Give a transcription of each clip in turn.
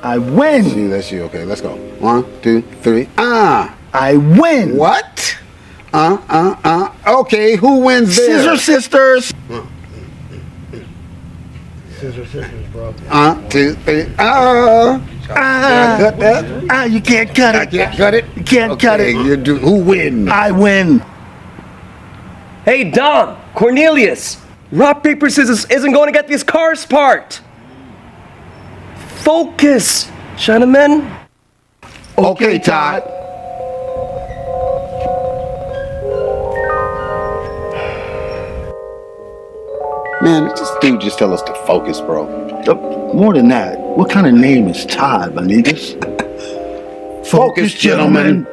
I win. See, that's you. Okay, let's go. 1, 2, 3. I win. What? Okay, who wins there? Scissor Sisters. Scissor Sisters, bro. 2, 3. You can't cut it. I can't cut it. You can't cut it. Who wins? I win. Hey, Dom, Cornelius, rock, paper, scissors isn't going to get these cars parked. Focus, gentlemen. Okay, Todd. Man, this dude just tell us to focus, bro. More than that, what kind of name is Todd, Bonitas? Focus, gentlemen.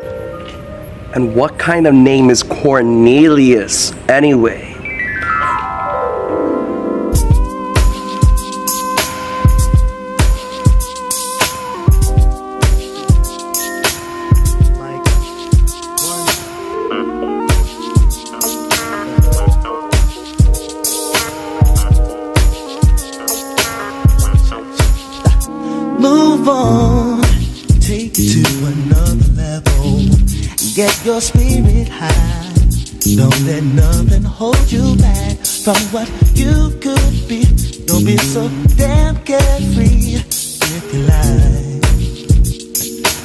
And what kind of name is Cornelius, anyway? Move on, take it to another level. Get your spirit high. Don't let nothing hold you back from what you could be. Don't be so damn carefree with your life.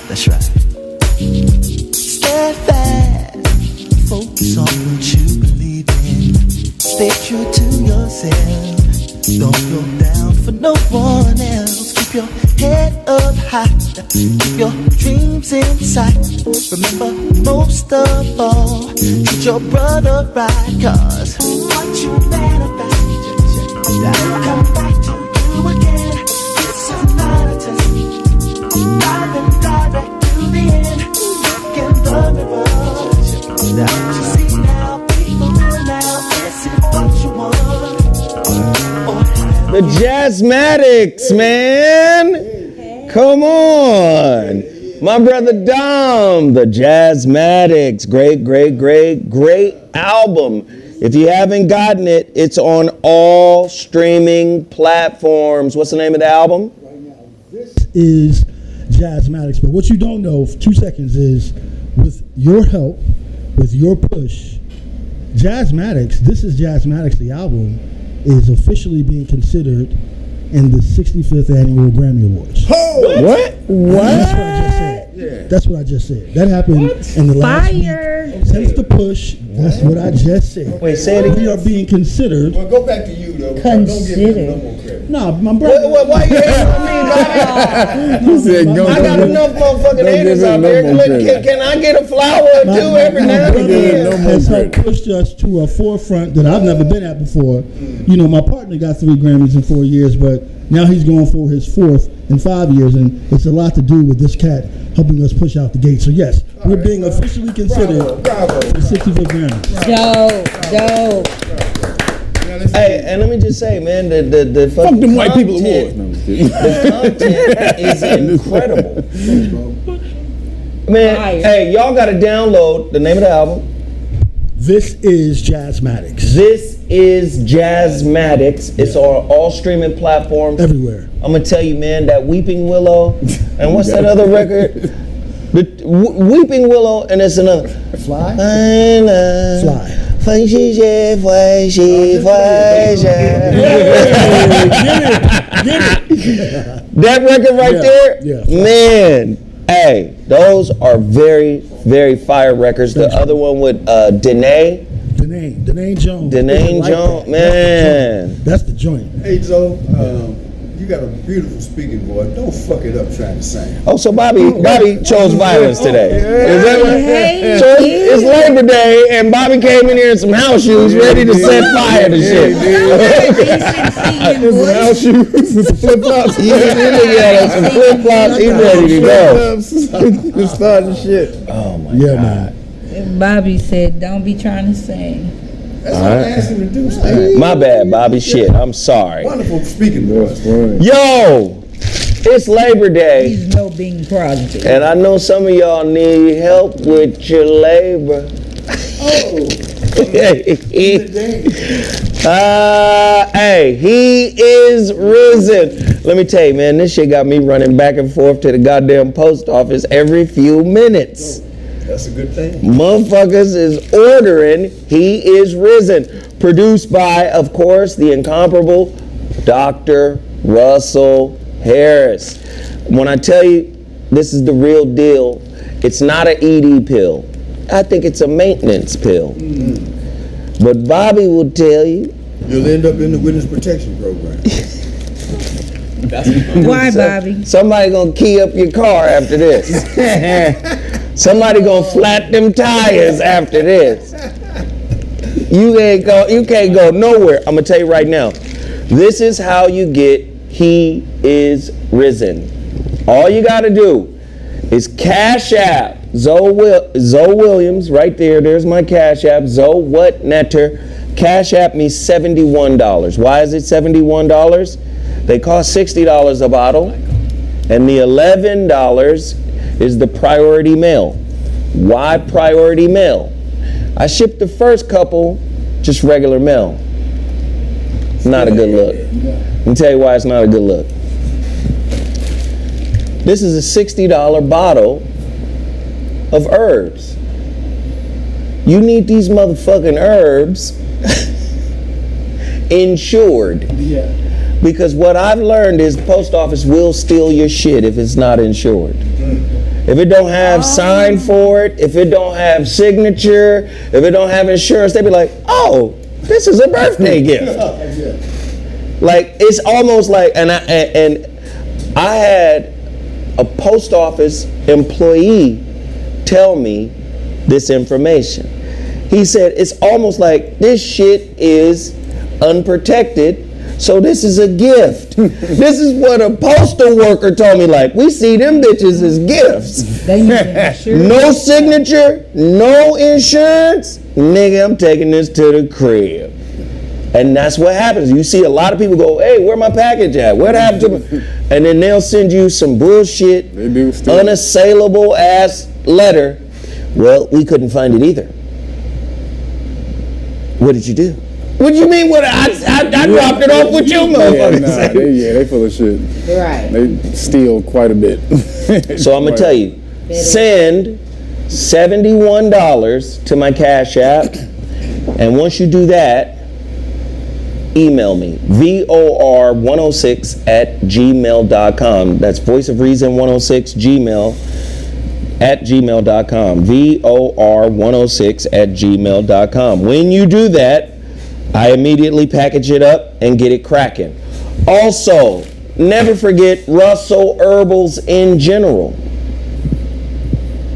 That's right. Steadfast, focus on what you believe in. Stay true to yourself. Don't go down for no one else. Keep your head up high. Keep your dreams in sight. Remember, most of all, treat your brother right. Cause what you manifest will come back to you again. This is not a test. Dive and direct to the end. Look in the mirror. You see now, people will now. This is what you want. The Jazzmatics, man. Come on. My brother Dom, the Jazzmatics. Great album. If you haven't gotten it, it's on all streaming platforms. What's the name of the album? This is Jazzmatics. But what you don't know, for 2 seconds, is with your help, with your push, Jazzmatics, this is Jazzmatics, the album, is officially being considered in the 65th annual Grammy Awards. Oh, what? That's what I just said. Yeah. That's what I just said. That happened in the last week. Since the push, that's what I just said.Ait, say it again. We are being considered. Well, go back to you, though. Considered. Don't give him no more credit. No, my brother. Why you hating on me, Bobby? I got enough motherfucking haters out there. Can I get a flower or two every now and again? Has helped push us to a forefront that I've never been at before. You know, my partner got 3 Grammys in 4 years, but now he's going for his 4th in 5 years, and it's a lot to do with this cat helping us push out the gate. So yes, we're being officially considered for the 65th Grammy. Dope. Hey, and let me just say, man, the Fuck them white people content- awards. The content is incredible. Man, hey, y'all got to download the name of the album. This is Jazzmatics. This is Jazzmatics. It's on all streaming platforms. Everywhere. I'm going to tell you, man, that Weeping Willow, and what's that other record? The Weeping Willow, and it's another. Fly. Fly. That record right there, man. Hey, those are very, very fire records. The other one with Danae Jones. Danae Jones, man. That's the joint. Hey, Joe, you got a beautiful speaking voice. Don't fuck it up trying to sing. Oh, so Bobby chose violence today. Is that what? Hey, So it's Labor Day, and Bobby came in here in some house shoes, ready to set fire to shit. House shoes, flip flops. Some flip flops. He's ready to go. Just starting shit. Oh my Yeah, God. man. Bobby said, "Don't be trying to sing." That's what I asked him to do. Steve. My bad, Bobby. Shit, I'm sorry. Wonderful speaking voice. Yo, it's Labor Day, He's no Bing Crosby. and I know some of y'all need help with your labor. Oh, Hey, he is risen. Let me tell you, man, this shit got me running back and forth to the goddamn post office every few minutes. That's a good thing. Motherfuckers is ordering He is Risen. Produced by, of course, the incomparable Dr. Russell Harris. When I tell you this is the real deal, it's not an ED pill. I think it's a maintenance pill. But Bobby will tell you. You'll end up in the witness protection program. Why, Bobby? Somebody gonna key up your car after this. Somebody gonna flat them tires after this. You can't go nowhere. I'm gonna tell you right now. This is how you get He is Risen. All you gotta do is Cash App Zoe Williams right there. There's my Cash App. Zoe What Netter. Cash App me $71. Why is it $71? They cost $60 a bottle, and the $11 is the priority mail. Why priority mail? I shipped the first couple just regular mail. Not a good look. Let me tell you why it's not a good look. This is a $60 bottle of herbs. You need these motherfucking herbs insured. Yeah. Because what I've learned is the post office will steal your shit if it's not insured. If it don't have sign for it, if it don't have signature, if it don't have insurance, they be like, oh, this is a birthday gift. Like, it's almost like, and I had a post office employee tell me this information. He said, it's almost like this shit is unprotected, so this is a gift. This is what a postal worker told me, like, we see them bitches as gifts. No signature, no insurance. Nigga, I'm taking this to the crib. And that's what happens. You see a lot of people go, hey, where my package at? What happened to me? And then they'll send you some bullshit, unassailable ass letter. Well, we couldn't find it either. What did you do? What do you mean? What I dropped it off with you, motherfuckers. They full of shit. Right. They steal quite a bit. So I'm gonna tell you, send $71 to my Cash App, and once you do that, email me, VOR106@gmail.com. That's Voice of Reason 106 gmail@gmail.com. VOR106@gmail.com. When you do that, I immediately package it up and get it cracking. Also, never forget Russell Herbals in general.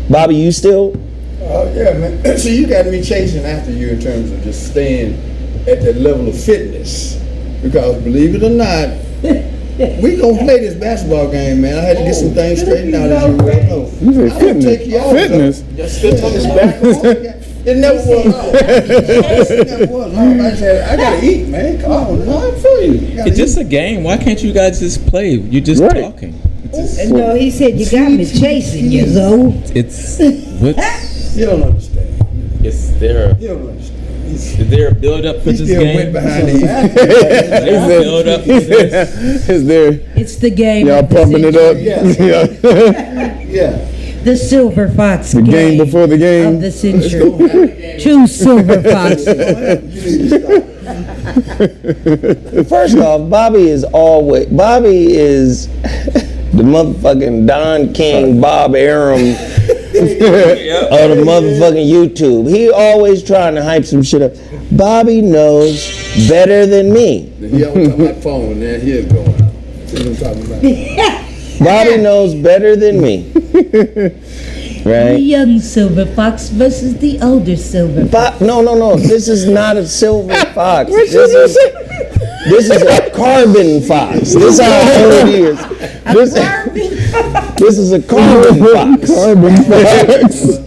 Bobby, you still? Oh, yeah, man. So you got me chasing after you in terms of just staying at that level of fitness. Because believe it or not, we gonna play this basketball game, man. I had to get some things straightened out, as you well know. You say fitness? Take you out, Fitness? It never was. It never was. I said, I gotta eat, man. Come on, I'm for you. It's just a game. Why can't you guys just play? You're just talking. No, he said you got me chasing you, Zoe. It's what's You don't understand. it's there. You don't understand. Is there a build up for He this still game? went behind the Is there a build up for this? Is there? It's the game. Y'all of the pumping it up? century. Yeah. The Silver Fox The game before the game? of the century. Two silver foxes. First off, Bobby is the motherfucking Don King, Bob Arum of the motherfucking YouTube. He always trying to hype some shit up. Bobby knows better than me. He always on my phone, man. Here's going. See what I'm talking about? Bobby knows better than me. The Right? young silver fox versus the older silver fox. No. This is not a silver fox. This is a carbon fox. This is how old it is. This is a carbon fox. Carbon fox.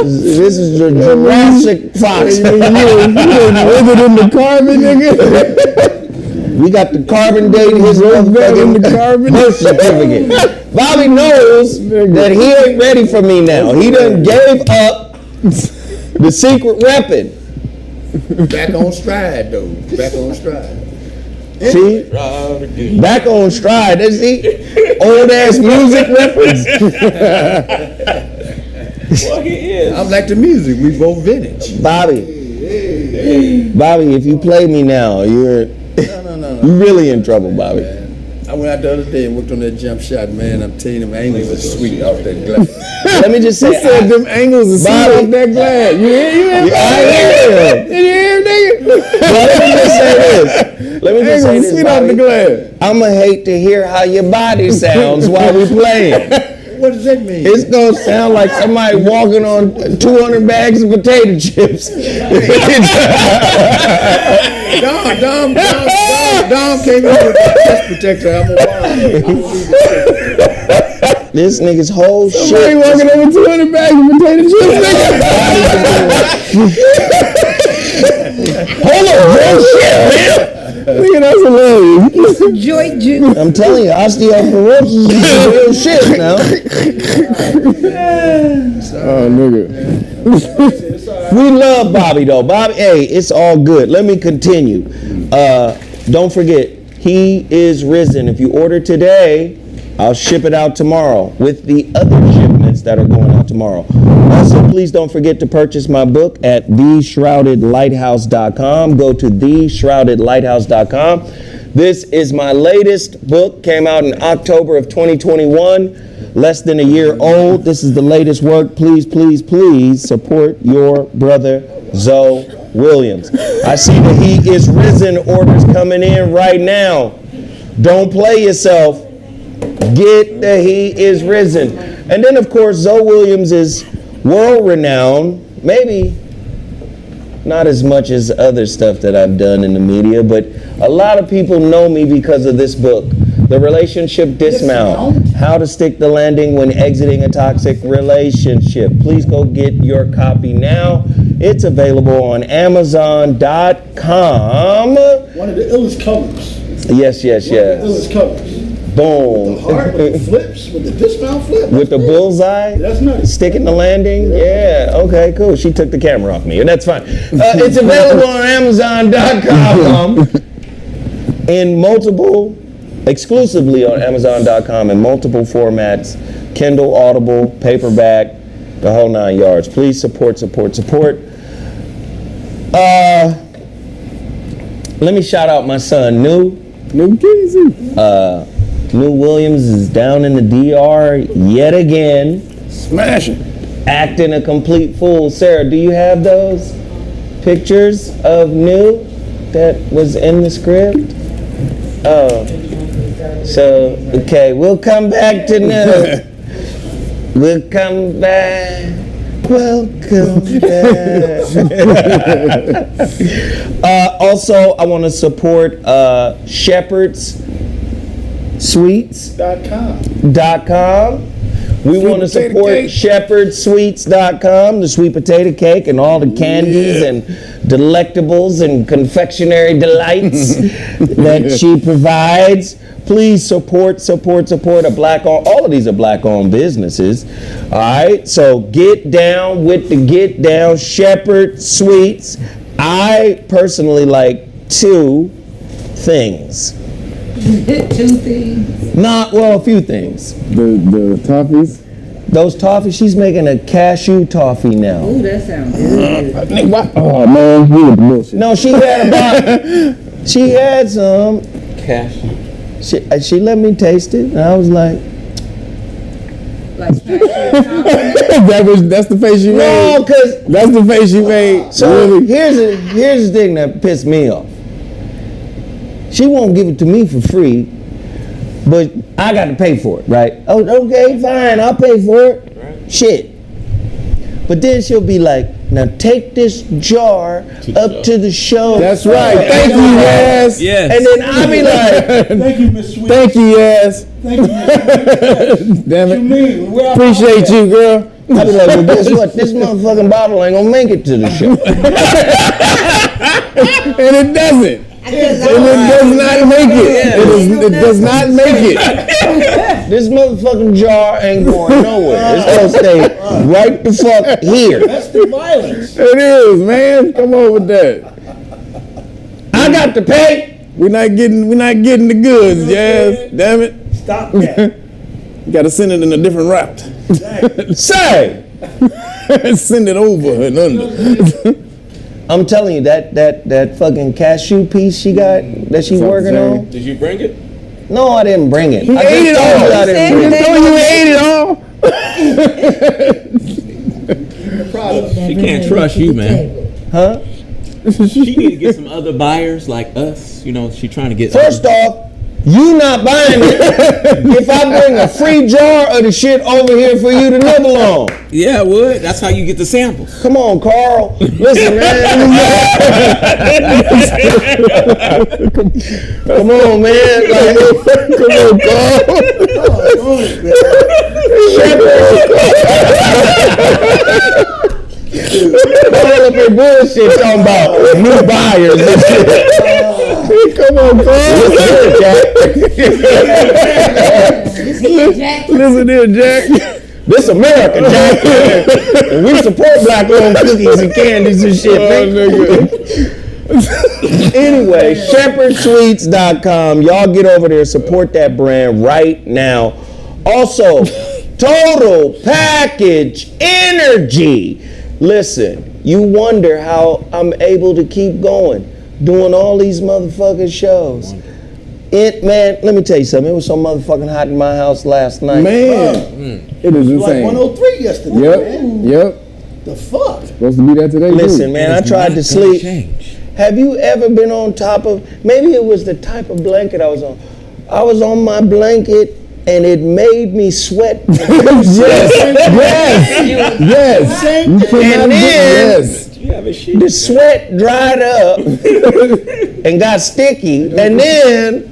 This is the Jurassic fox. You living in the carbon, nigga? We got the carbon date, his motherfucking birth certificate. Bobby knows that he ain't ready for me now. He done gave up the secret weapon. Back on stride, though. Back on stride. See? Back on stride. That's old ass music reference. Well, he is. I'm like the music. We both vintage. Bobby, if you play me now, you're you're really in trouble, Bobby. I went out the other day and worked on that jump shot, man. I'm telling you, them angles are sweet off that glass. Let me just say, He said them angles are sweet off that glass. You hear? I hear. You hear, nigga? Well, let me just say this. Let me just say Angles this, sweet off the Bobby. glass. I'ma hate to hear how your body sounds while we playing. What does that mean? It's gonna sound like somebody walking on 200 bags of potato chips. Dom came in with a chest protector. I'm a This nigga's whole Somebody shit. walking over 200 bags of potato chips, nigga. Hold on, bullshit, man. Nigga, that's hilarious. Joy juice. I'm telling you, osteoporosis is real shit now. Oh, nigga. We love Bobby though. Bobby, hey, it's all good. Let me continue. Don't forget, he is risen. If you order today, I'll ship it out tomorrow with the other shipments that are going out tomorrow. Also, please don't forget to purchase my book at theshroudedlighthouse.com. Go to theshroudedlighthouse.com. This is my latest book, came out in October of 2021, less than a year old. This is the latest work. Please, please, please support your brother, Zoe Williams. I see the He is Risen orders coming in right now. Don't play yourself. Get the He is Risen. And then, of course, Zoe Williams is world renowned, maybe not as much as other stuff that I've done in the media, but a lot of people know me because of this book, The Relationship Dismount, How to Stick the Landing When Exiting a Toxic Relationship. Please go get your copy now. It's available on Amazon.com. One of the illest covers. Yes. One of the illest covers. Boom. The heart with the flips, with the dismount flip. With the bullseye? That's nice. Sticking the landing? Yeah. Okay, cool. She took the camera off me. That's fine. It's available on Amazon.com exclusively on Amazon.com in multiple formats, Kindle, Audible, paperback, the whole 9 yards. Please support. Let me shout out my son, New Keezy. New Williams is down in the DR yet again. Smashing. Acting a complete fool. Sarah, do you have those pictures of New that was in the script? Oh. So, okay, we'll come back to New. We'll come back. Welcome back. Also, I want to support Shepherd's Sweets.com. We want to support shepherdsweets.com, the sweet potato cake and all the candies and delectables and confectionery delights that she provides. Please support a black-owned, all of these are black-owned businesses. All right, so get down with the get down, Shepherd Sweets. I personally like two things. Two things. A few things. The toffees. Those toffees, she's making a cashew toffee now. Oh, that sounds good. Oh man, you with the bullshit. No, she had some. Cashew. She let me taste it, and I was like, That's the face you made. no, because That's the face you made. so Really? here's the thing that pissed me off. She won't give it to me for free, but I got to pay for it, right? Oh, okay, fine, I'll pay for it. Right. Shit. But then she'll be like, now take this jar up to the show. That's right. Thank you, Yas. Yes. And then I'll be like, Thank you, Miss Sweet. Thank you, Yas. Thank you, Miss Sweet. Damn What you it. mean? Where I- Appreciate you, girl. I'll be like, well, guess what? This motherfucking bottle ain't gonna make it to the show. And it doesn't. It does not make it. It does not make it. This motherfucking jar ain't going nowhere. It's gonna stay right the fuck here. That's the violence. It is, man. Come on with that. I got to pay. We're not getting the goods, Jazz. Damn it. Stop that. You gotta send it in a different route. Say, Send it over and under. I'm telling you that fucking cashew piece she got that she working on. Did you bring it? No, I didn't bring it. He I ate it just told all. you I didn't bring You ate it all. She can't trust you, man. Huh? She need to get some other buyers like us. You know, she trying to get. First off, you not buying it if I bring a free jar of the shit over here for you to nibble on. Yeah, I would. That's how you get the samples. Come on, Carl. Listen, man. Come on, man. Like, come on, Carl. All up in bullshit talking about new buyers and shit. Come on, Carl. Listen here, Jack. This America, Jack. And we support black-owned cookies and candies and shit. Anyway, shepherdsweets.com. Y'all get over there, support that brand right now. Also, Total Package Energy. Listen, you wonder how I'm able to keep going, doing all these motherfucking shows. Man, let me tell you something. It was so motherfucking hot in my house last night. Man, it is Like insane. 103 yesterday. Man. Yep. The fuck? Supposed to be that today. Listen, too. man, I tried to sleep. Have you ever been on top of, maybe it was the type of blanket I was on. I was on my blanket and it made me sweat. Yes. You cannot And then yes. the sweat dried up and got sticky. And then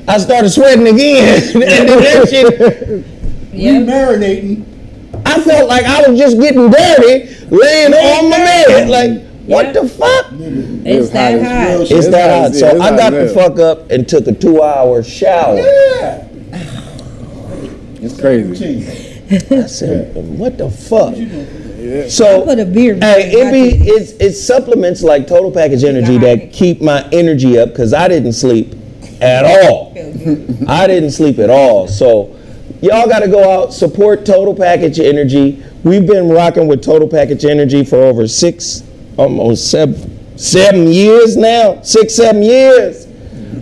I started sweating again. And then that shit, Marinating. I felt like I was just getting dirty laying on my bed. Like, what the fuck? It's that hot. It's that hot. So It's I got hot, the yeah. fuck up and took a 2-hour shower. It's crazy. I said, what the fuck? So, Put a beer. hey, it's supplements like Total Package Energy that keep my energy up because I didn't sleep at all. I didn't sleep at all. So, y'all got to go out, support Total Package Energy. We've been rocking with Total Package Energy for over almost 7 years now. 7 years.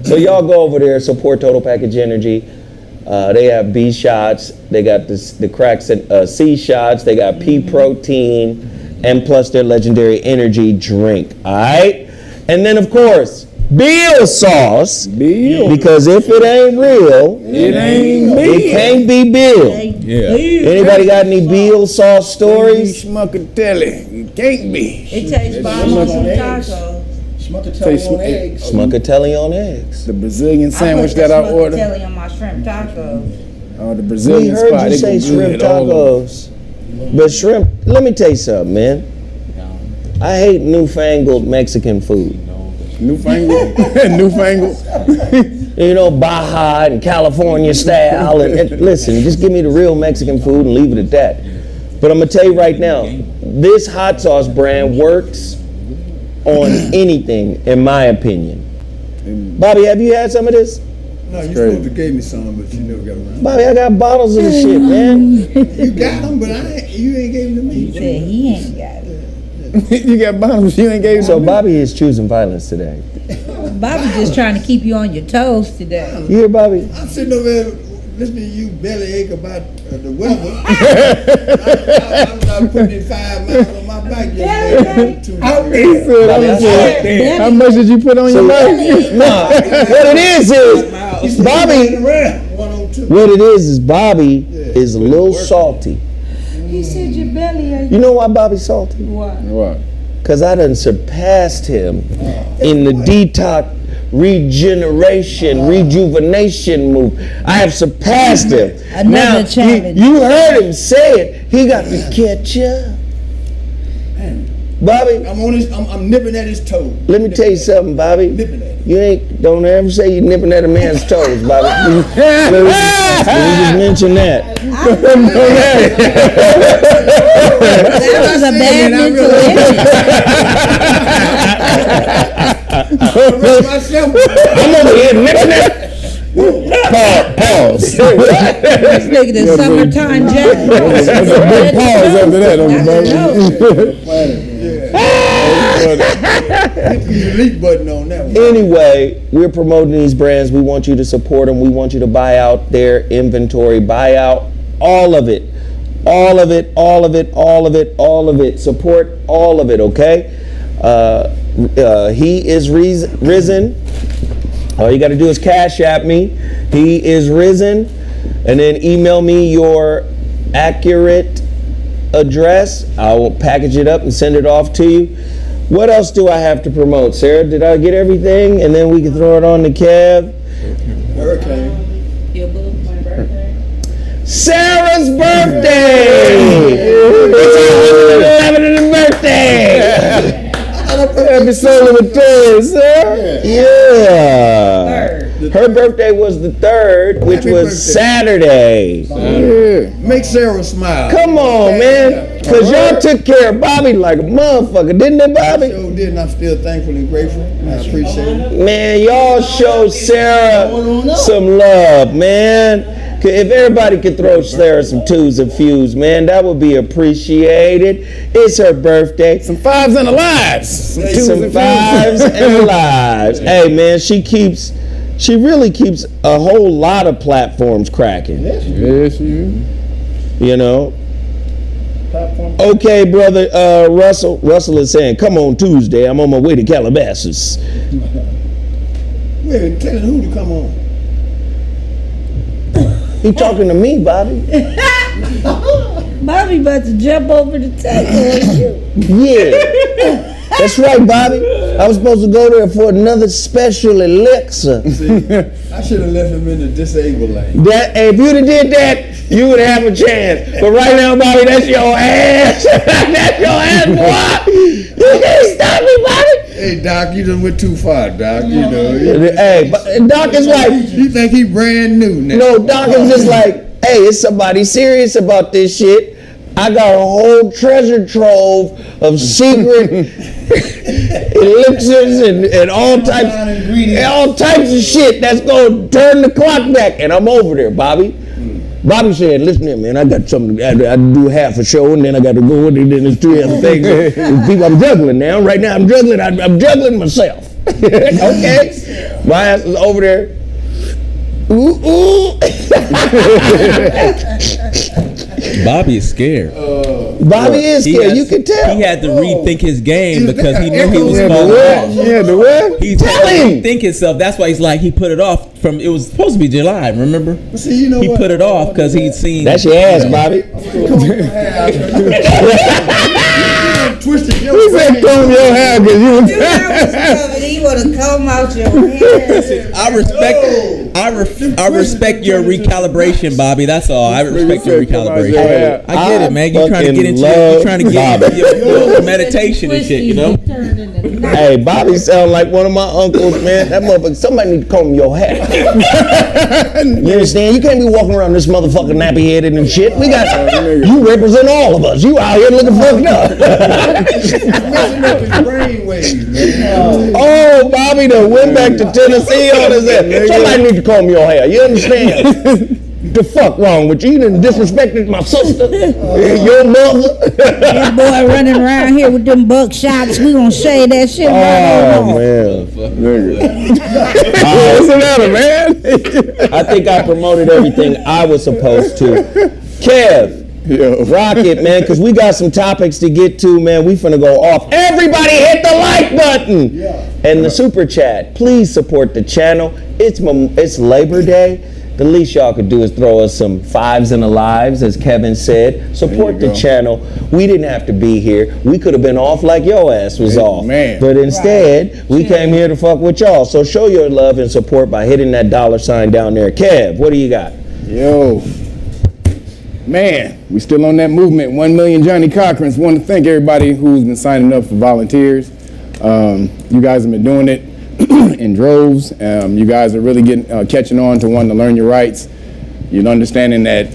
So y'all go over there, support Total Package Energy. They have B shots. They got the cracks and C shots. They got P protein, and plus their legendary energy drink. All right, and then of course Bill sauce. Because if it ain't real, it can't be Bill. Yeah. Anybody got any Bill sauce stories? Schmuckatelli. It can't be. It tastes bomb on some tacos. Schmuckatelli on eggs. Schmuckatelli on eggs. The Brazilian sandwich I put that I the ordered. schmuckatelli on my shrimp tacos. Oh, the We Brazilian heard spot. you They say go shrimp good all over. tacos, but shrimp. Let me tell you something, man. I hate newfangled Mexican food. Newfangled. Newfangled. You know, Baja and California style. And listen, just give me the real Mexican food and leave it at that. But I'm gonna tell you right now, this hot sauce brand works on anything, in my opinion. Bobby, have you had some of this? No, you supposed to gave me some, but you never got around. Bobby, I got bottles of the shit, man. You got them, but you ain't gave them to He me. said he ain't got it. You got bottles you ain't gave So Bobby is choosing violence today. Bobby just trying to keep you on your toes today. You hear, Bobby? I'm sitting over there listening to you bellyache about the weather. I'm putting in 5 miles on my bike yesterday. How much did you put on your bike? Nah, what it is Bobby. What it is Bobby is a little salty. He said your belly ache. You know why Bobby's salty? What? Because I done surpassed him in the detox, rejuvenation move. I have surpassed him. Another challenge. You heard him say it. He got to catch up. Bobby, I'm nipping at his toe. let me tell you something, Bobby. Nipping at him. You don't ever say you nipping at a man's toes, Bobby. Let me just mention that. That was a bad mental I'm over here nipping at. Pause. This nigga the summertime jack. That's a big pause after that, Hit the delete button on that one. Anyway, we're promoting these brands. We want you to support them. We want you to buy out their inventory. Buy out all of it. All of it, all of it, all of it, all of it. Support all of it, okay? He is risen. All you got to do is cash app me. He is risen. And then email me your accurate address. I will package it up and send it off to you. What else do I have to promote, Sarah? Did I get everything? And then we can throw it on to Kev. Hurricane. Your boo, my birthday. Sarah's birthday! It's her 111th birthday! Happy celebratory, Sarah! Yeah! Her birthday was the 3rd, which was Saturday. Make Sarah smile. Come on, man. Because y'all took care of Bobby like a motherfucker, didn't they, Bobby? Sure did, and I'm still thankful and grateful. I appreciate it. Man, y'all showed Sarah some love, man. If everybody could throw Sarah some 2s and fews, man, that would be appreciated. It's her birthday. Some 5s and a lives. Some 5s and a lives. Hey, man, she really keeps a whole lot of platforms cracking. Yes, you. You know? Okay, brother, Russell. Russell is saying, come on Tuesday. I'm on my way to Calabasas. Wait, tell who to come on. He talking to me, Bobby. Bobby about to jump over the table on you. Yeah. That's right, Bobby. I was supposed to go there for another special elixir. See, I should have left him in the disabled lane. If you'd have did that, you would have a chance. But right now, Bobby, that's your ass. That's your ass, boy. You can't stop me, Bobby. Hey, Doc, you done went too far, Doc. You know. Hey, Doc is like, you think he brand new now? No, Doc is just like, hey, is somebody serious about this shit? I got a whole treasure trove of secret elixirs and all types of shit that's gonna turn the clock back. And I'm over there, Bobby. Bobby said, listen here, man, I got something, I do half a show and then I got to go and then there's 3 other things. People, I'm juggling now. Right now I'm juggling myself. Okay? My ass is over there. Ooh. Bobby is scared. Bobby is scared. You can tell. He had to rethink his game because he knew he was falling off. Yeah, the what? He had to rethink himself. That's why he's like, he put it off from, it was supposed to be July, remember? See, you know he what? put it off because he'd seen. That's your ass, Bobby. Twisted your He said comb your hair because you was He would have combed out your hair. I respect your recalibration, Bobby. That's all. I respect your recalibration. I get it, man. You're trying to get into your meditation and shit, you know? Hey, Bobby sound like one of my uncles, man. That motherfucker, somebody need to comb your hair. You understand? You can't be walking around this motherfucker nappy headed and shit. We got, you represent all of us. You out here looking fucked up. messing up his brainwaves, man. Oh, Bobby done went back to Tennessee on his head. Somebody need to comb your hair. You understand? The fuck wrong with you? You done disrespected my sister, your mother. This boy running around here with them buckshots. We gonna shave that shit right on. Man. What's the matter, man? I think I promoted everything I was supposed to. Kev, rock it, man, because we got some topics to get to, man. We finna go off. Everybody hit the like button and the super chat. Please support the channel. It's Labor Day. The least y'all could do is throw us some 5s and a lives, as Kevin said. Support the channel. We didn't have to be here. We could have been off like your ass was off. Man. But instead, we came here to fuck with y'all. So show your love and support by hitting that $sign down there. Kev, what do you got? Yo. man, we still on that movement. 1 million Johnny Cochrans. Want to thank everybody who's been signing up for volunteers. You guys have been doing it in droves. You guys are really catching on to wanting to learn your rights. You're understanding that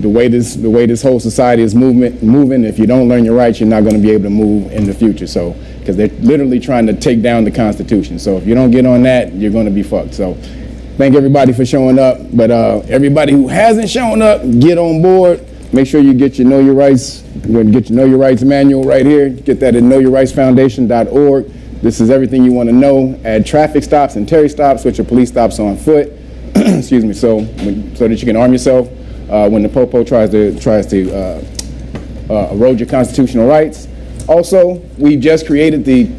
the way this whole society is moving, if you don't learn your rights, you're not going to be able to move in the future. So, because they're literally trying to take down the Constitution. So if you don't get on that, you're going to be fucked. So thank everybody for showing up. But everybody who hasn't shown up, get on board. Make sure you get your Know Your Rights. You're going to get your Know Your Rights manual right here. Get that at knowyourrightsfoundation.org. This is everything you want to know. Add traffic stops and Terry stops, which are police stops on foot. Excuse me. So that you can arm yourself when the popo tries to erode your constitutional rights. Also, we just created the the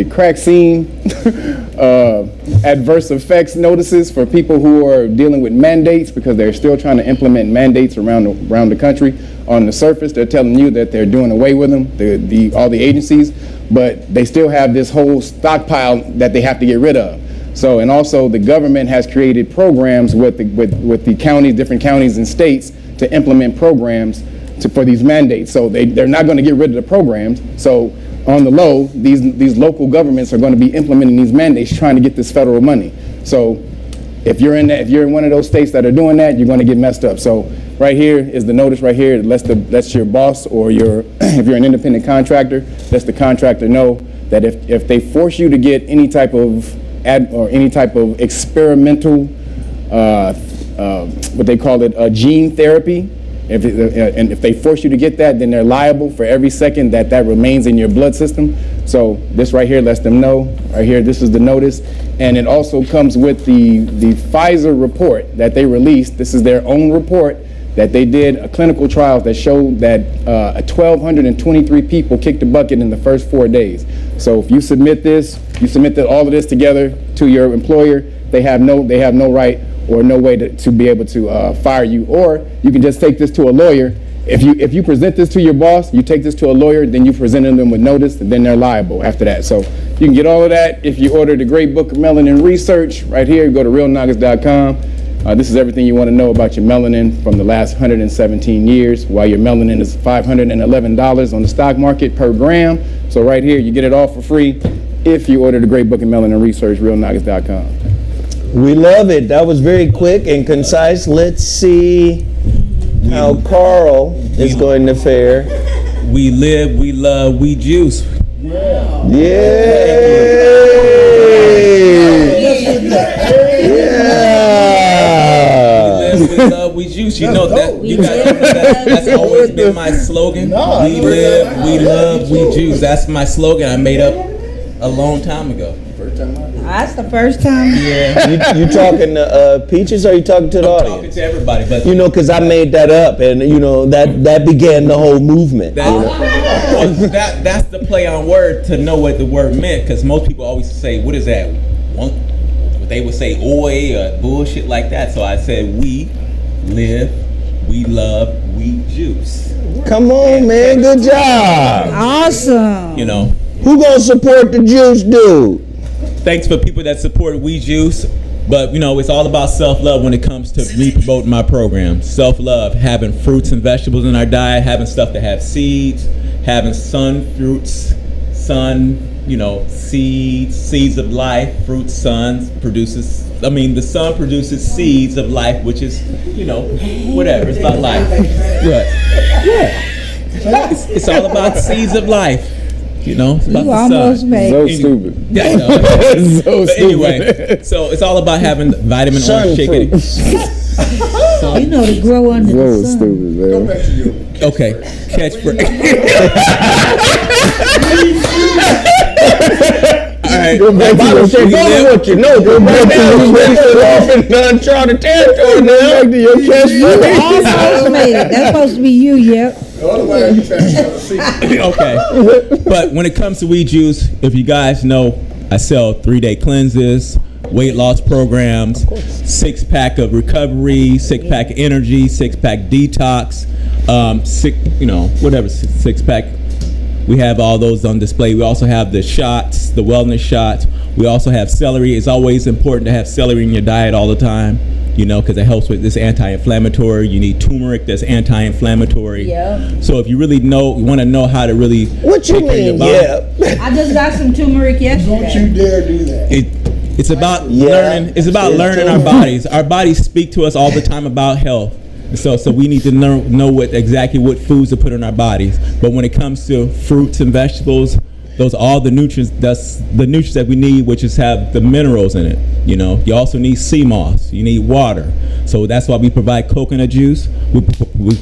vaccine adverse effects notices for people who are dealing with mandates, because they're still trying to implement mandates around the country. On the surface, they're telling you that they're doing away with them, all the agencies, but they still have this whole stockpile that they have to get rid of. So, and also the government has created programs with the counties, different counties and states, to implement programs for these mandates. So they're not going to get rid of the programs. So on the low, these local governments are going to be implementing these mandates, trying to get this federal money. So if you're in one of those states that are doing that, you're going to get messed up. So right here is the notice right here. Lets your boss, or if you're an independent contractor, lets the contractor know that if they force you to get any type of experimental, what they call it, gene therapy, if they force you to get that, then they're liable for every second that remains in your blood system. So this right here lets them know. Right here, this is the notice, and it also comes with the Pfizer report that they released. This is their own report that they did, a clinical trial that showed that 1,223 people kicked the bucket in the first 4 days. So if you submit all of this together to your employer, they have no right or no way to be able to fire you. Or you can just take this to a lawyer. If you present this to your boss, you take this to a lawyer, then you presented them with notice, and then they're liable after that. So you can get all of that if you order the Great Book of Melanin Research right here. Go to realnoggets.com. This is everything you want to know about your melanin from the last 117 years, while your melanin is $511 on the stock market per gram. So right here, you get it all for free if you order the Great Book of Melanin Research, realnoggets.com. We love it. That was very quick and concise. Let's see how Carl is going to fare. We live, we love, we juice. Yeah. We love, we juice. You know that. That's always been my slogan. We live, we love, we juice. That's my slogan I made up a long time ago. That's the first time. Yeah. You talking to Peaches, or are you talking to the audience? Talking to everybody, but because I made that up, and that began the whole movement. That's the play on word to know what the word meant, because most people always say, "What is that?" They would say "oi" or bullshit like that. So I said, "We live, we love, we juice." Come on, man! Good job. Awesome. Who gonna support the juice dude? Thanks for people that support We Juice, but it's all about self-love when it comes to me promoting my program. Self-love, having fruits and vegetables in our diet, having stuff that have seeds, having seeds of life, fruits, the sun produces seeds of life, which is, whatever, it's about life. Right. Yeah. It's all about seeds of life. It's about you almost made so stupid. Yeah, so stupid. Anyway, so it's all about having vitamin orange chicken. To grow under the sun. Stupid, man. Go back to you. Okay, catchphrase. All right. Go back to your uncharted territory now. Back to your catchphrase. Almost made it. That's supposed to be you, yep. Otherwise, you trying to sell a secret. Okay. But when it comes to weed juice, if you guys know, I sell 3-day cleanses, weight loss programs, 6-pack of recovery, 6-pack energy, 6-pack detox, 6-pack We have all those on display. We also have the shots, the wellness shots. We also have celery. It's always important to have celery in your diet all the time, you know, because it helps with this anti-inflammatory. You need turmeric that's anti-inflammatory. Yeah. So if you really want to know how to really What you take care of your mean? body, Yeah. I just got some turmeric yesterday. Don't you dare do that. it's about learning. It's about It's learning our bodies. Our bodies speak to us all the time about health. So we need to know what foods to put in our bodies. But when it comes to fruits and vegetables, those are all the nutrients. That's the nutrients that we need, which is have the minerals in it. You know, you also need sea moss. You need water. So that's why we provide coconut juice. We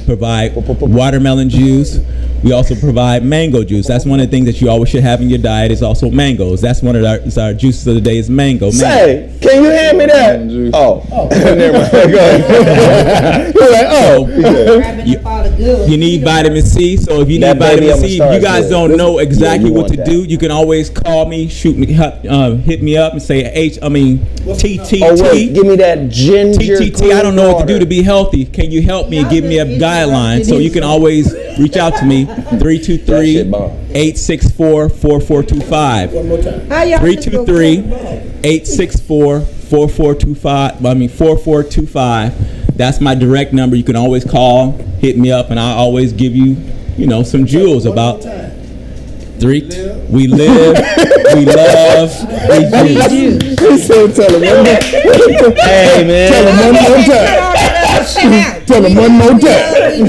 provide watermelon juice. We also provide mango juice. That's one of the things that you always should have in your diet is also mangoes. That's one of our juices of the day is mango. Say, can you hand me that? Oh. Never mind. Go ahead. You're like, You need vitamin C. So if you need vitamin C, if you guys don't know exactly what to do, you can always call me, hit me up and say TTT. Oh wait, give me that ginger. TTT. I don't know what to do to be healthy. Can you help me and give me a guideline? So you can always reach out to me 323-864-4425. 323-864-4425. That's my direct number. You can always call, hit me up, and I'll always give you, some jewels about. We live, we love, we juice. Tell him one more. Hey man. Tell him one more time. Tell him one more time.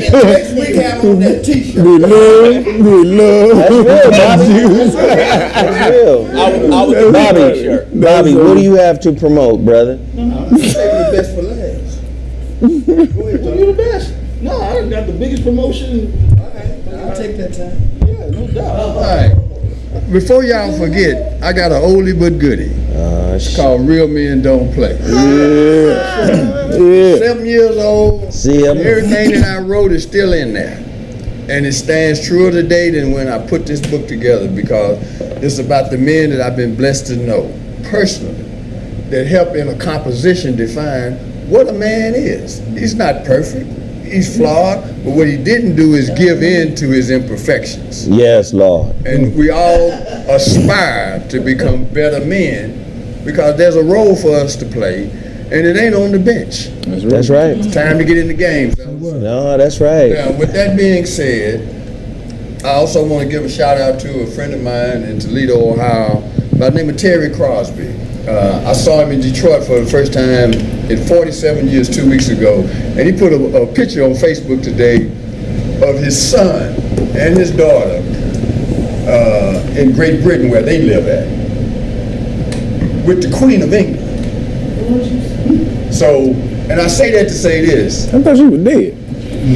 We love. That's real, Bobby. Bobby, what do you have to promote, brother? I'm saving the best for last. Go ahead, Tony. You the best. No, I got the biggest promotion. I'll take that time. Yeah, no doubt. All right. Before y'all forget, I got an oldie but goodie. It's called Real Men Don't Play. Yeah. 7 years old. Everything that I wrote is still in there. And it stands truer today than when I put this book together because it's about the men that I've been blessed to know personally that help in a composition define what a man is. He's not perfect. He's flawed, but what he didn't do is give in to his imperfections. Yes, Lord. And we all aspire to become better men because there's a role for us to play, and it ain't on the bench. That's right. It's time to get in the game, fellas. No, that's right. Now, with that being said, I also want to give a shout out to a friend of mine in Toledo, Ohio, by the name of Terry Crosby. I saw him in Detroit for the first time in 47 years 2 weeks ago, and he put a picture on Facebook today of his son and his daughter in Great Britain where they live at with the Queen of England. So, and I say that to say this. I thought she was dead.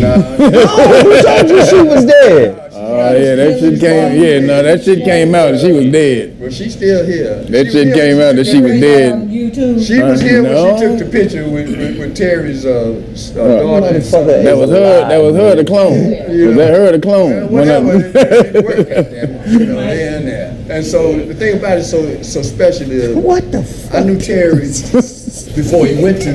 Nah. Who told you she was dead? Oh yeah, that shit came. Yeah, no, that shit came out. She was dead. Well, she's still here. That shit came out that she was dead. She was here when she took the picture with Terry's daughter. That was her. That was her, the clone. Was that her, the clone? Whatever. It worked, goddammit. There and there. And so the thing about it so special is what the fuck? I knew Terry before he went to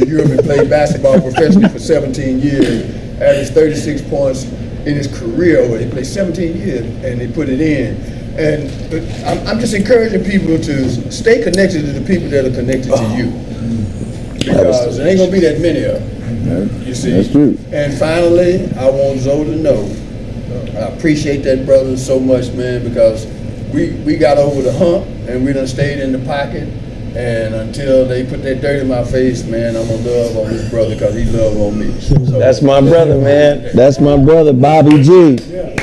Europe and played basketball professionally for 17 years, averaged 36 points in his career. He played 17 years and he put it in. And I'm just encouraging people to stay connected to the people that are connected to you. Because there ain't gonna be that many of them. You see? That's true. And finally, I want Zoe to know, I appreciate that brother so much, man, because we got over the hump and we done stayed in the pocket. And until they put that dirt in my face, man, I'm gonna love on this brother because he love on me. So, that's my brother, man. That's my brother, Bobby G. Yeah.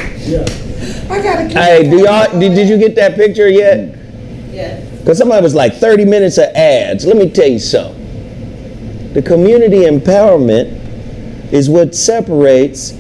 Hey, did you get that picture yet? Yeah. Because somebody was like 30 minutes of ads. Let me tell you something. The community empowerment is what separates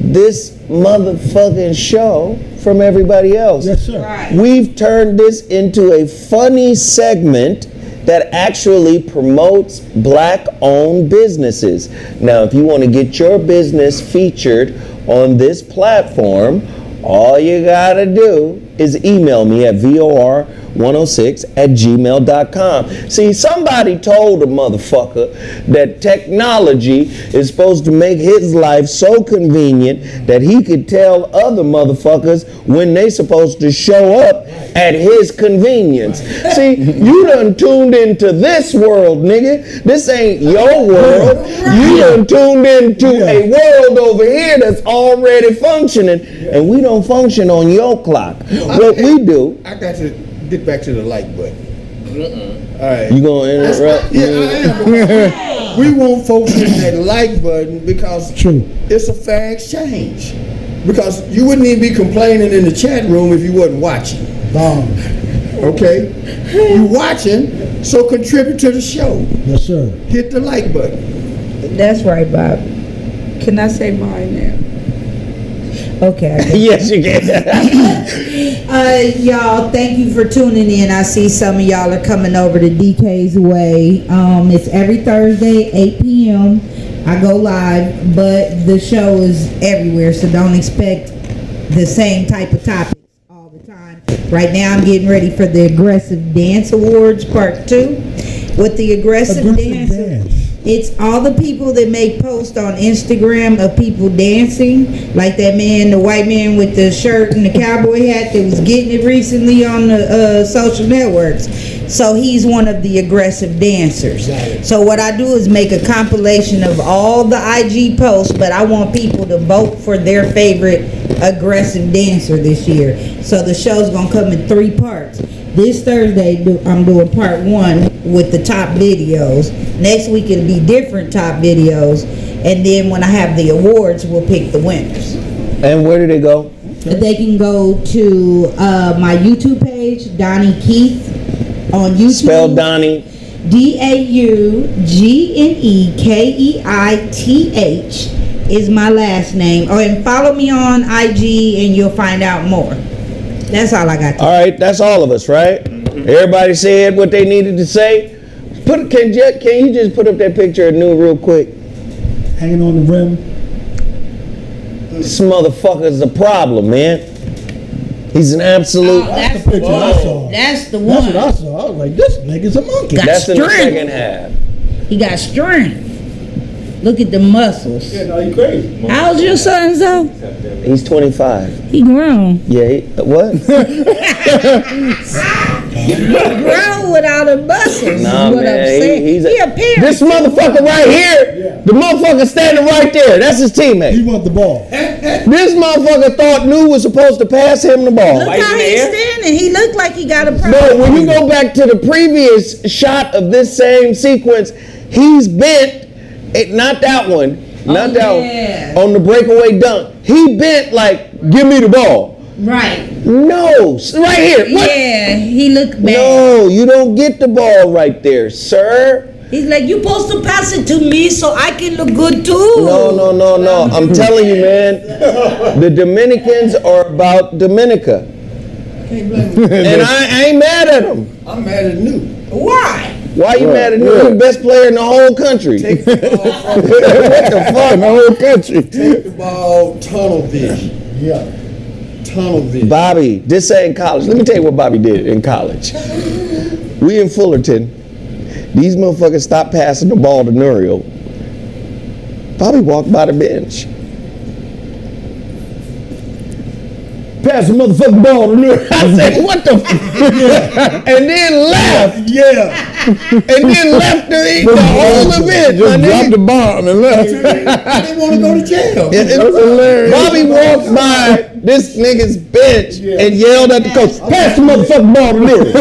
this motherfucking show from everybody else. Yes, sir. Right. We've turned this into a funny segment that actually promotes black-owned businesses. Now, if you want to get your business featured on this platform, all you gotta do is email me at vor106@gmail.com. See, somebody told a motherfucker that technology is supposed to make his life so convenient that he could tell other motherfuckers when they supposed to show up at his convenience. See, you done tuned into this world, nigga. This ain't your world. You done tuned into a world over here that's already functioning, and we don't function on your clock. What we do... I got to get back to the like button. All right. You gonna interrupt? Yeah, I am. We want folks to hit that like button because it's a fair exchange. Because you wouldn't even be complaining in the chat room if you wasn't watching. Okay? You watching, so contribute to the show. Yes, sir. Hit the like button. That's right, Bob. Can I say mine now? Okay. Yes, you can. Y'all, thank you for tuning in. I see some of y'all are coming over to DK's Way. It's every Thursday, 8 p.m. I go live, but the show is everywhere, so don't expect the same type of topics all the time. Right now, I'm getting ready for the Aggressive Dance Awards Part 2. With the Aggressive Dance. It's all the people that make posts on Instagram of people dancing, like that man, the white man with the shirt and the cowboy hat that was getting it recently on the social networks. So he's one of the aggressive dancers. So what I do is make a compilation of all the IG posts, but I want people to vote for their favorite aggressive dancer this year. So the show's gonna come in 3 parts. This Thursday, I'm doing part 1 with the top videos. Next week, it'll be different top videos. And then when I have the awards, we'll pick the winners. And where do they go? They can go to my YouTube page, Donnie Keith, on YouTube. Spell Donnie. DAUGNEKEITH is my last name. Oh, and follow me on IG and you'll find out more. That's all I got to say. All right, that's all of us, right? Everybody said what they needed to say. Can you just put up that picture of New real quick? Hanging on the rim. This motherfucker's a problem, man. He's an absolute... That's the picture I saw. That's the one. That's what I saw. I was like, this nigga's a monkey. That's in the second half. He got strength. Look at the muscles. Yeah, no, you crazy. How's your son, though? He's 25. He grown. Yeah, what? He grown without the muscles. Nah, is what man, I'm saying. he's He a parent. This motherfucker right here, the motherfucker standing right there, that's his teammate. He want the ball. This motherfucker thought New was supposed to pass him the ball. Look how he's standing. He looked like he got a problem. No, when you go back to the previous shot of this same sequence, he's bent. Not that one. Not that one. On the breakaway dunk. He bent like, give me the ball. Right. No. Right here. What? Yeah, he looked bad. No, you don't get the ball right there, sir. He's like, you supposed to pass it to me so I can look good too. No. I'm telling you, man. The Dominicans are about Dominica. And I ain't mad at them. I'm mad at New. Why? Why you mad at New? He's the best player in the whole country. Take the ball from What the fuck? In the whole country. Take the ball, tunnel vision. Yeah. Tunnel vision. Bobby, this ain't college. Let me tell you what Bobby did in college. We in Fullerton. These motherfuckers stopped passing the ball to Nuriel. Bobby walked by the bench. Pass the motherfucking ball to Nuriel. I said, what the fuck? And then left. Yeah. And then left the whole event. Just dropped the bomb and left. I didn't want to go to jail. It was hilarious. Bobby walked by this nigga's bench and yelled at the coach, pass the motherfucking ball to Nuriel.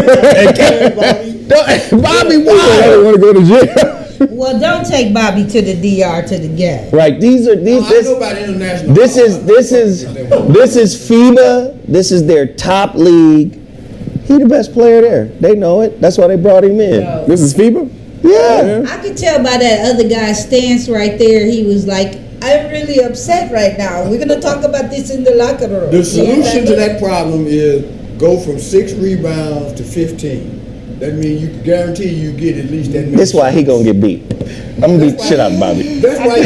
Bobby I don't want to go to jail. Well, don't take Bobby to the DR to the game. Right, these are I know about international. this is FIBA. This is their top league. He the best player there. They know it. That's why they brought him in. This is FIBA? Yeah. I could tell by that other guy's stance right there. He was like, I'm really upset right now. We're going to talk about this in the locker room. The solution to that problem is go from 6 rebounds to 15. that means you can guarantee you get at least that many. This why he gonna get beat. I'm gonna beat the shit out of Bobby. That's why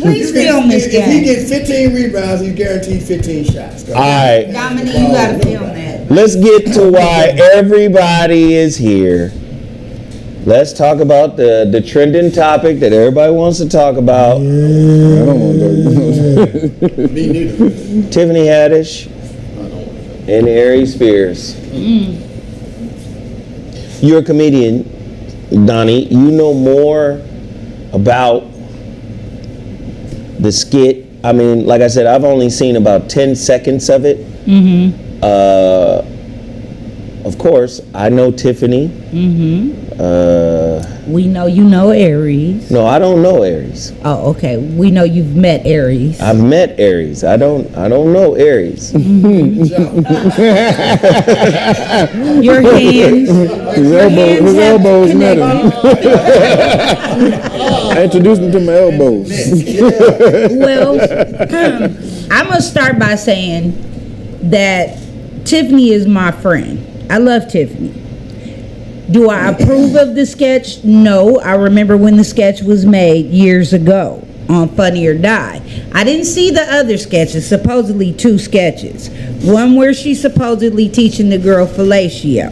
Please film this if guy. he gets 15 rebounds, he's guaranteed 15 shots. All right, Dominic, you gotta film that. let's get to why everybody is here. Let's talk about the trending topic that everybody wants to talk about. I don't want to. Me neither. Tiffany Haddish and Aries Spears. You're a comedian, Donnie. You know more about the skit. I mean, like I said, I've only seen about 10 seconds of it. Of course, I know Tiffany. We know you know Aries. No, I don't know Aries. Oh, okay. We know you've met Aries. I've met Aries. I don't know Aries. Your hands. His elbows met him. I introduced him to my elbows. Well, I'm gonna start by saying that Tiffany is my friend. I love Tiffany. Do I approve of the sketch? No. I remember when the sketch was made years ago on Funny or Die. I didn't see the other sketches, supposedly 2 sketches. One where she's supposedly teaching the girl fellatio,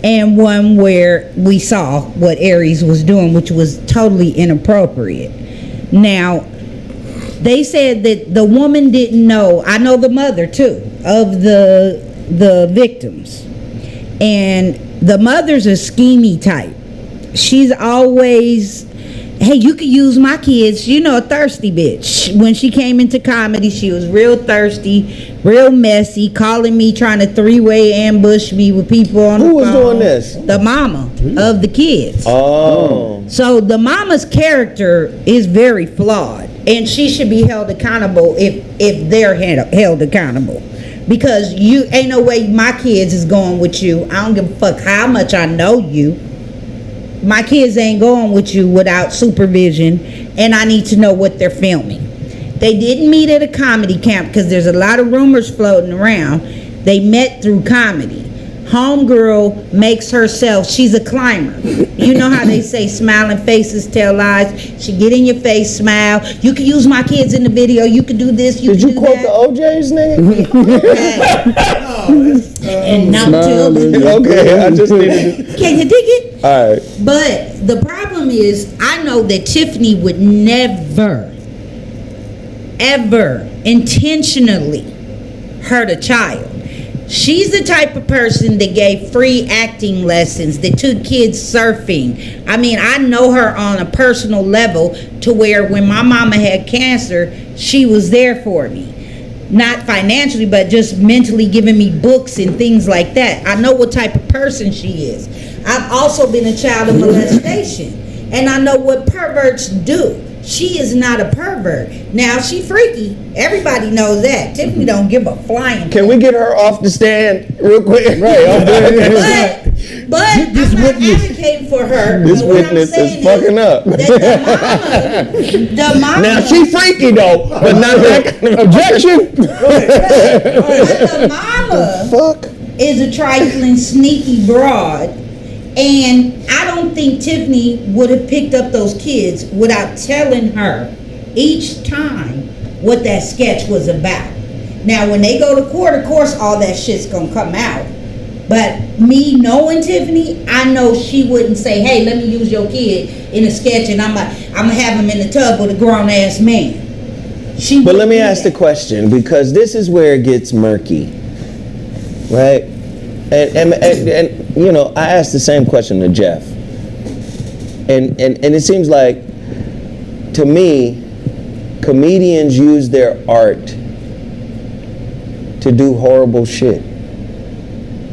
and one where we saw what Aries was doing, which was totally inappropriate. Now, they said that the woman didn't know. I know the mother, too, of the victims. And the mother's a schemy type. She's always, hey, you could use my kids. You know, a thirsty bitch. When she came into comedy, she was real thirsty, real messy, calling me, trying to 3-way ambush me with people on the phone. Who was doing this? The mama of the kids. Oh. So the mama's character is very flawed, and she should be held accountable if they're held accountable. Because you ain't no way my kids is going with you. I don't give a fuck how much I know you. My kids ain't going with you without supervision, and I need to know what they're filming. They didn't meet at a comedy camp because there's a lot of rumors floating around. They met through comedy. Homegirl makes herself, she's a climber. You know how they say smiling faces tell lies? She get in your face, smile. You can use my kids in the video. You can do this. Did you quote the OJ's, nigga? And not till Okay, I just needed to. Can you dig it? All right. But the problem is, I know that Tiffany would never, ever intentionally hurt a child. She's the type of person that gave free acting lessons, that took kids surfing. I mean, I know her on a personal level to where when my mama had cancer, she was there for me. Not financially, but just mentally giving me books and things like that. I know what type of person she is. I've also been a child of molestation, and I know what perverts do. She is not a pervert. Now, she freaky. Everybody knows that. Tiffany don't give a flying. Can we get her off the stand real quick? Right. But I'm not advocating for her. This witness is fucking up. The mama. Now, she freaky, though, but not that kind of objection. The mama is a trifling, sneaky broad. And I don't think Tiffany would have picked up those kids without telling her each time what that sketch was about. Now, when they go to court, of course, all that shit's gonna come out. But me knowing Tiffany, I know she wouldn't say, hey, let me use your kid in a sketch and I'm gonna have him in the tub with a grown-ass man. But let me ask the question, because this is where it gets murky, right? And you know, I asked the same question to Jeff, and it seems like, to me, comedians use their art to do horrible shit.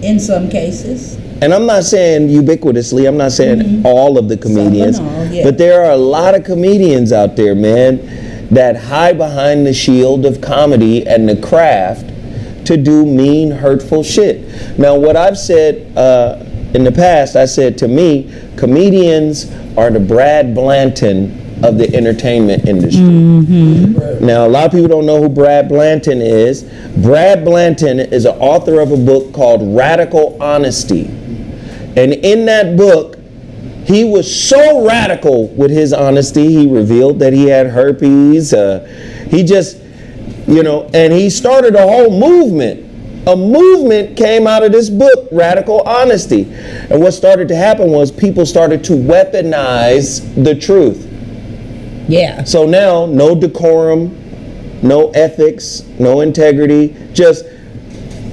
In some cases. And I'm not saying ubiquitously, I'm not saying all of the comedians, but there are a lot of comedians out there, man, that hide behind the shield of comedy and the craft to do mean, hurtful shit. Now, what I've said in the past, I said, to me, comedians are the Brad Blanton of the entertainment industry. Now, a lot of people don't know who Brad Blanton is. Brad Blanton is an author of a book called Radical Honesty. And in that book, he was so radical with his honesty. He revealed that he had herpes. He just, and he started a whole movement. A movement came out of this book, Radical Honesty. And what started to happen was people started to weaponize the truth. Yeah. So now, no decorum, no ethics, no integrity, just,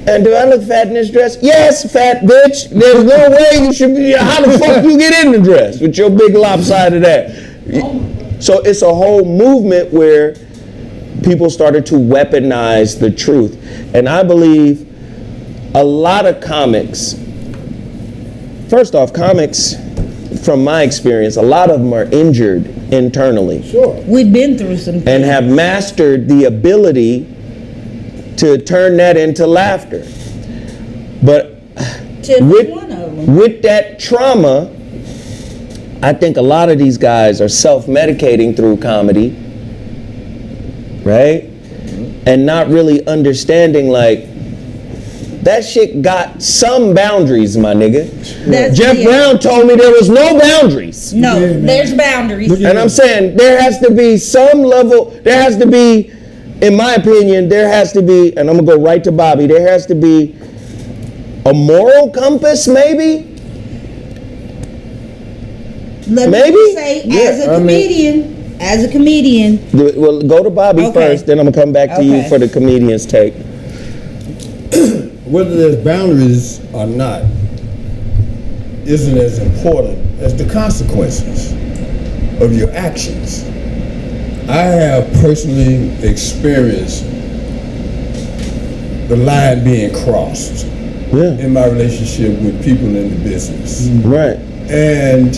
and do I look fat in this dress? Yes, fat bitch. There's no way you should be, how the fuck you get in the dress with your big lopsided ass? So it's a whole movement where people started to weaponize the truth. And I believe a lot of comics, first off, comics, from my experience, a lot of them are injured internally. Sure. We've been through some things. And have mastered the ability to turn that into laughter. But with that trauma, I think a lot of these guys are self-medicating through comedy, right? And not really understanding, like, that shit got some boundaries, my nigga. Jeff Brown told me there was no boundaries. No, there's boundaries. And I'm saying there has to be some level, there has to be, in my opinion, there has to be, and I'm gonna go right to Bobby, there has to be a moral compass, maybe? Let me say, as a comedian. Well, go to Bobby first, then I'm gonna come back to you for the comedian's take. Whether there's boundaries or not isn't as important as the consequences of your actions. I have personally experienced the line being crossed in my relationship with people in the business. Right. And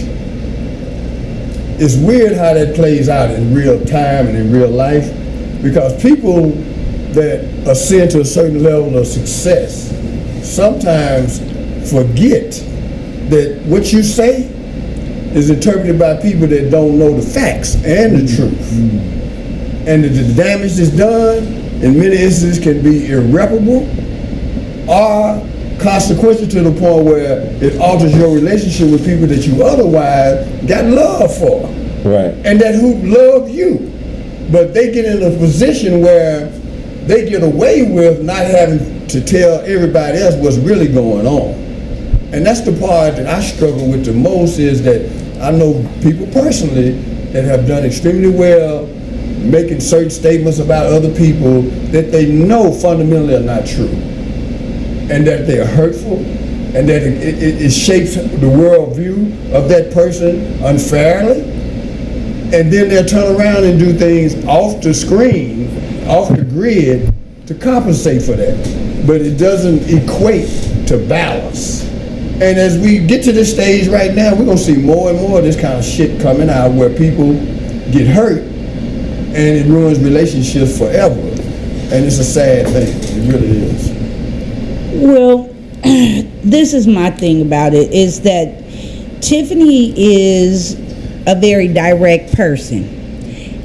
it's weird how that plays out in real time and in real life, because people that ascend to a certain level of success sometimes forget that what you say is interpreted by people that don't know the facts and the truth. And that the damage that's done in many instances can be irreparable or consequential to the point where it alters your relationship with people that you otherwise got love for. Right. And that who love you. But they get in a position where they get away with not having to tell everybody else what's really going on. And that's the part that I struggle with the most, is that I know people personally that have done extremely well making certain statements about other people that they know fundamentally are not true. And that they are hurtful, and that it shapes the worldview of that person unfairly. And then they'll turn around and do things off the screen, off the grid, to compensate for that. But it doesn't equate to balance. And as we get to this stage right now, we're gonna see more and more of this kind of shit coming out, where people get hurt and it ruins relationships forever. And it's a sad thing, it really is. Well, this is my thing about it, is that Tiffany is a very direct person.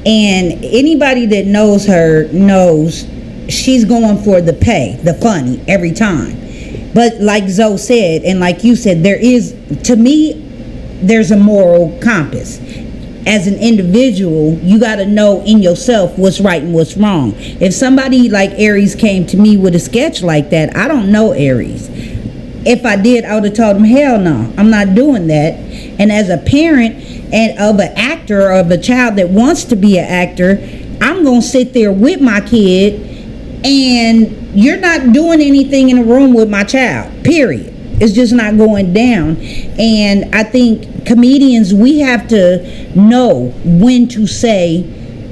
And anybody that knows her knows she's going for the pay, the funny, every time. But like Zoe said, and like you said, to me, there's a moral compass. As an individual, you got to know in yourself what's right and what's wrong. If somebody like Aries came to me with a sketch like that, I don't know Aries. If I did, I would have told him, hell no, I'm not doing that. And as a parent and of an actor, or of a child that wants to be an actor, I'm going to sit there with my kid, and you're not doing anything in a room with my child, period. It's just not going down. And I think comedians, we have to know when to say,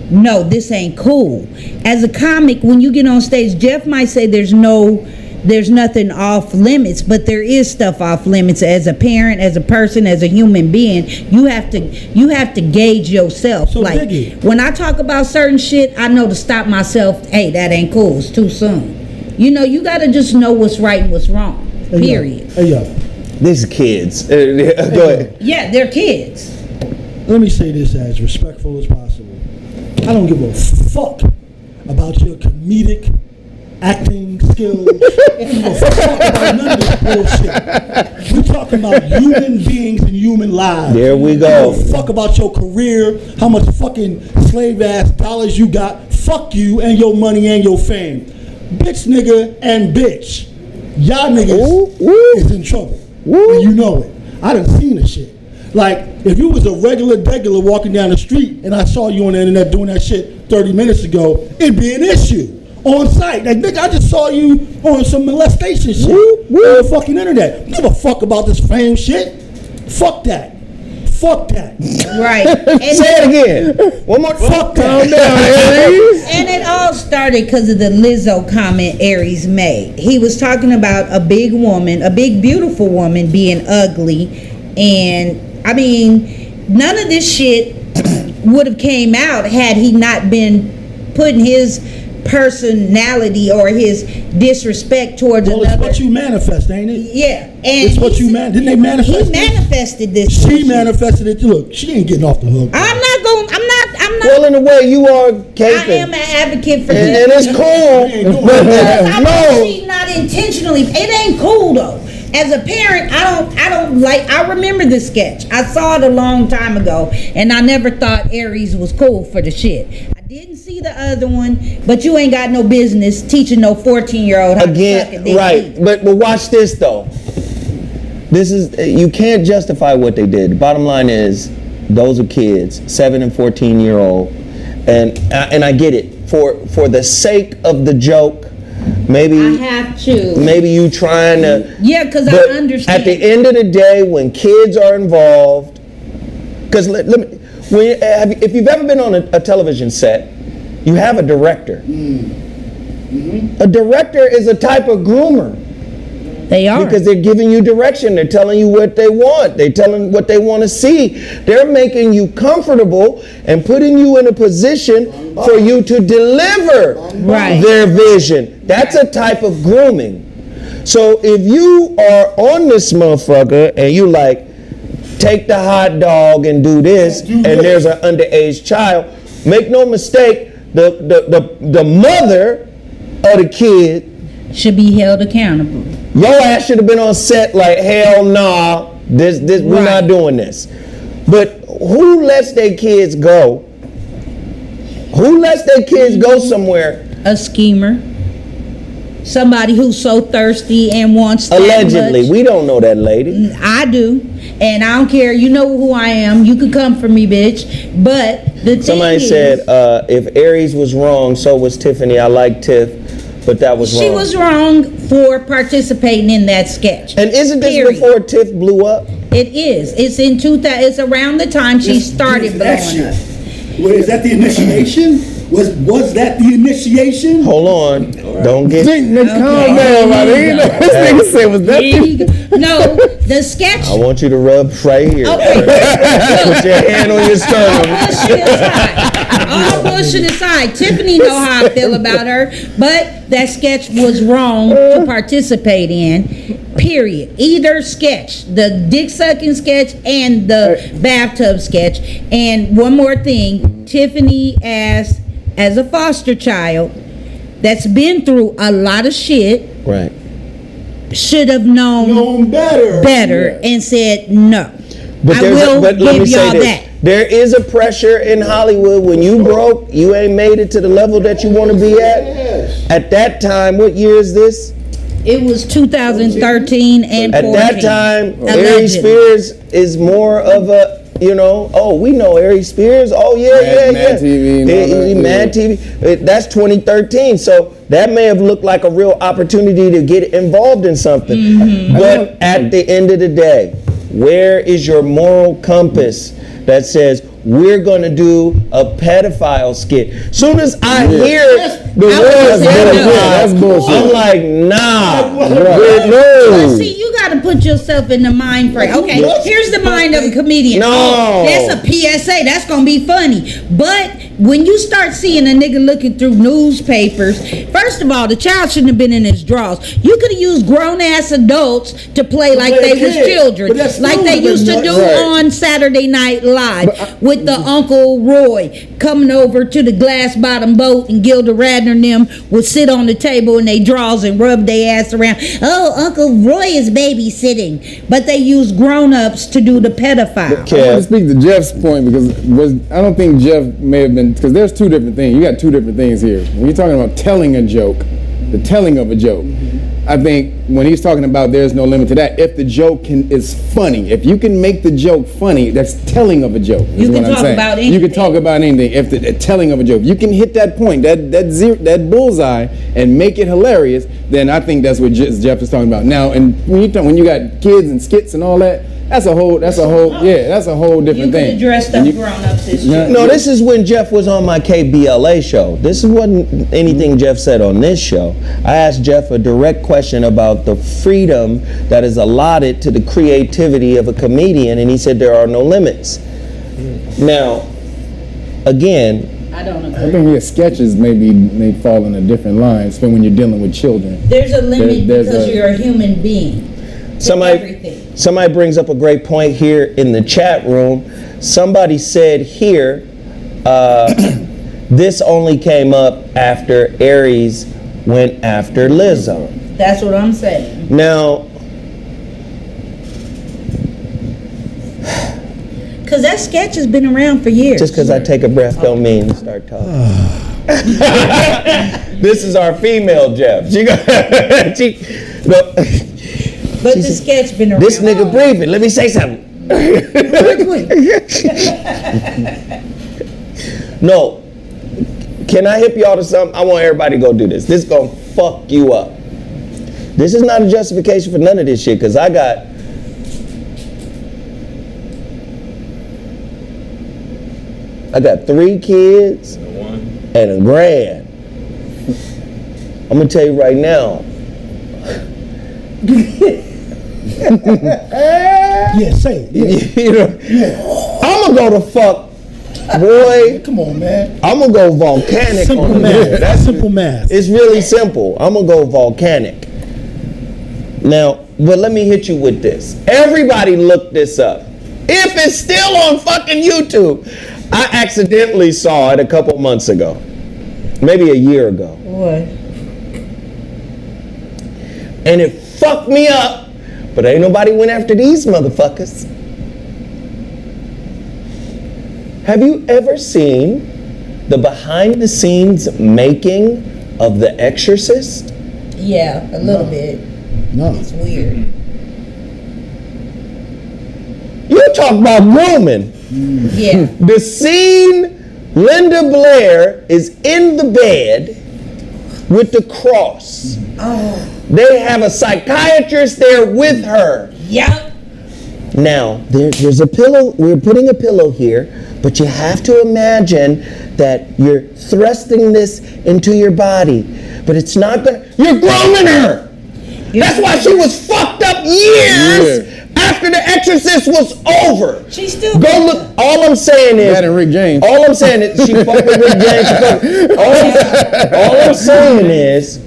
no, this ain't cool. As a comic, when you get on stage, Jeff might say there's nothing off limits, but there is stuff off limits. As a parent, as a person, as a human being, you have to gauge yourself. So like Biggie, when I talk about certain shit, I know to stop myself. Hey, that ain't cool. It's too soon. You got to just know what's right and what's wrong. Period. Hey, yo. These are kids. Go ahead. Yeah, they're kids. Let me say this as respectful as possible. I don't give a fuck about your comedic acting skills. We don't talk about none of this bullshit. We talking about human beings and human lives. There we We go. don't fuck about your career, how much fucking slave ass dollars you got. Fuck you and your money and your fame. Bitch, nigga, and bitch. Y'all niggas is in trouble. And you know it. I done seen the shit. Like, if you was a regular walking down the street and I saw you on the internet doing that shit 30 minutes ago, it'd be an issue on site. Like, nigga, I just saw you on some molestation shit on the fucking internet. Give a fuck about this fame shit. Fuck that. Fuck that. Right. And Say it again. One more. Fuck Calm that. down, Aries. And it all started because of the Lizzo comment Aries made. He was talking about a big woman, a big beautiful woman being ugly. And I mean, none of this shit would have came out had he not been putting his personality or his disrespect towards Well, another. it's what you manifest, ain't it? Yeah. And It's what you didn't they manifest He it? manifested this. She bullshit. manifested it. Look, she ain't getting off the hook. I'm not. Well, in a way, you are I caping. am an advocate for And this. it's cool. But I know no. she's not intentionally. It ain't cool though. As a parent, I don't like. I remember the sketch. I saw it a long time ago, and I never thought Aries was cool for the shit. I didn't see the other one, but you ain't got no business teaching no 14-year-old how to suck a Again, dick. right. But watch this though. This is, you can't justify what they did. The bottom line is, those are kids, 7 and 14-year-old, and I get it. For the sake of the joke, maybe I have to. maybe you trying to. Yeah, because I But understand. at the end of the day, when kids are involved, because let me, if you've ever been on a television set, you have a director. A director is a type of groomer. They are. Because they're giving you direction. They're telling you what they want. They're telling what they want to see. They're making you comfortable and putting you in a position for you to deliver their vision. That's a type of grooming. So if you are on this motherfucker and you like, take the hot dog and do this, and there's an underage child, make no mistake, the mother of the kid should be held accountable. Your ass should have been on set like, hell nah, we're not doing this. But who lets their kids go? Who lets their kids go somewhere? A schemer. Somebody who's so thirsty and wants that Allegedly. much. We don't know that lady. I do. And I don't care. You know who I am. You could come for me, bitch. But the thing Somebody is, said, if Aries was wrong, so was Tiffany. I like Tiff, but that was wrong. she was wrong for participating in that sketch. And isn't this Period. before Tiff blew up? It is. It's in 2000. It's around the time she started blowing up. Wait, is that the initiation? Was that the initiation? Hold on. Don't get... Calm down, my nigga. This nigga said, was that No, the sketch. I want you to rub right here. Put your hand on your sternum. All bullshit aside, Tiffany know how I feel about her, but that sketch was wrong to participate in, period. Either sketch, the dick sucking sketch and the bathtub sketch. And one more thing, Tiffany as a foster child that's been through a lot of shit, right, should have known better and said no. But I will let me give say y'all this. that. There is a pressure in Hollywood when you broke, you ain't made it to the level that you want to be at. At that time, what year is this? It was 2013 and 14. At that time, Allegedly. Aries Spears is more of a, we know Aries Spears. Oh, yeah. Mad TV and all that, Mad TV. That's 2013. So that may have looked like a real opportunity to get involved in something. Mm-hmm. But at the end of the day, where is your moral compass that says we're going to do a pedophile skit? Soon as I hear the word that's pedophile, bullshit. I'm like, nah. But No. see, you got to put yourself in the mind frame. Okay, here's the mind of a comedian. No. Oh, that's a PSA. That's going to be funny. But when you start seeing a nigga looking through newspapers, first of all, the child shouldn't have been in his drawers. You could have used grown ass adults to play like they was children, like they used to do on Saturday Night Live with the Uncle Roy coming over to the glass bottom boat, and Gilda Radner and them would sit on the table in their drawers and rub their ass around. Oh, Uncle Roy is babysitting, but they use grown-ups to do the pedophile. I want to speak to Jeff's point because I don't think Jeff may have been, because there's two different things. You got two different things here. When you're talking about telling a joke, the telling of a joke, I think when he's talking about there's no limit to that, if the joke is funny, if you can make the joke funny, that's telling of a joke. You can talk about anything. You can talk about anything. If the telling of a joke, you can hit that point, that bullseye, and make it hilarious, then I think that's what Jeff is talking about. Now, and when you got kids and skits and all that, that's a whole different thing. You could have dressed up grown-ups as children. No, this is when Jeff was on my KBLA show. This wasn't anything Jeff said on this show. I asked Jeff a direct question about the freedom that is allotted to the creativity of a comedian, and he said there are no limits. Now, again, I don't agree. I think your sketches may fall in a different line, especially when you're dealing with children. There's a limit because you're a human being. Somebody brings up a great point here in the chat room. Somebody said here, this only came up after Aries went after Lizzo. That's what I'm saying. Now, because that sketch has been around for years. Just because I take a breath don't mean start talking. This is our female Jeff. But the sketch been around. This nigga breathing. Let me say something. No. Can I hip y'all to something? I want everybody to go do this. This is gonna fuck you up. This is not a justification for none of this shit, because I got I got 3 kids and a grand. I'm gonna tell you right now. Yeah, say it. Yeah. I'm gonna go to fuck, boy. Come on, man. I'm gonna go volcanic. Simple on math. this. That's simple math. It's really simple. I'm gonna go volcanic. Now, but let me hit you with this. Everybody look this up. If it's still on fucking YouTube, I accidentally saw it a couple months ago, maybe a year ago. What? And it fucked me up, but ain't nobody went after these motherfuckers. Have you ever seen the behind the scenes making of The Exorcist? Yeah, a little bit. No. It's weird. You talk about grooming. Yeah. The scene, Linda Blair is in the bed with the cross. Oh. They have a psychiatrist there with her. Yep. Now, there's a pillow. We're putting a pillow here, but you have to imagine that you're thrusting this into your body. But it's not gonna. You're grooming her. That's why she was fucked up years after The Exorcist was over. She's still go look. All I'm saying is that and Rick James. All I'm saying is she fucked with Rick James. All I'm saying is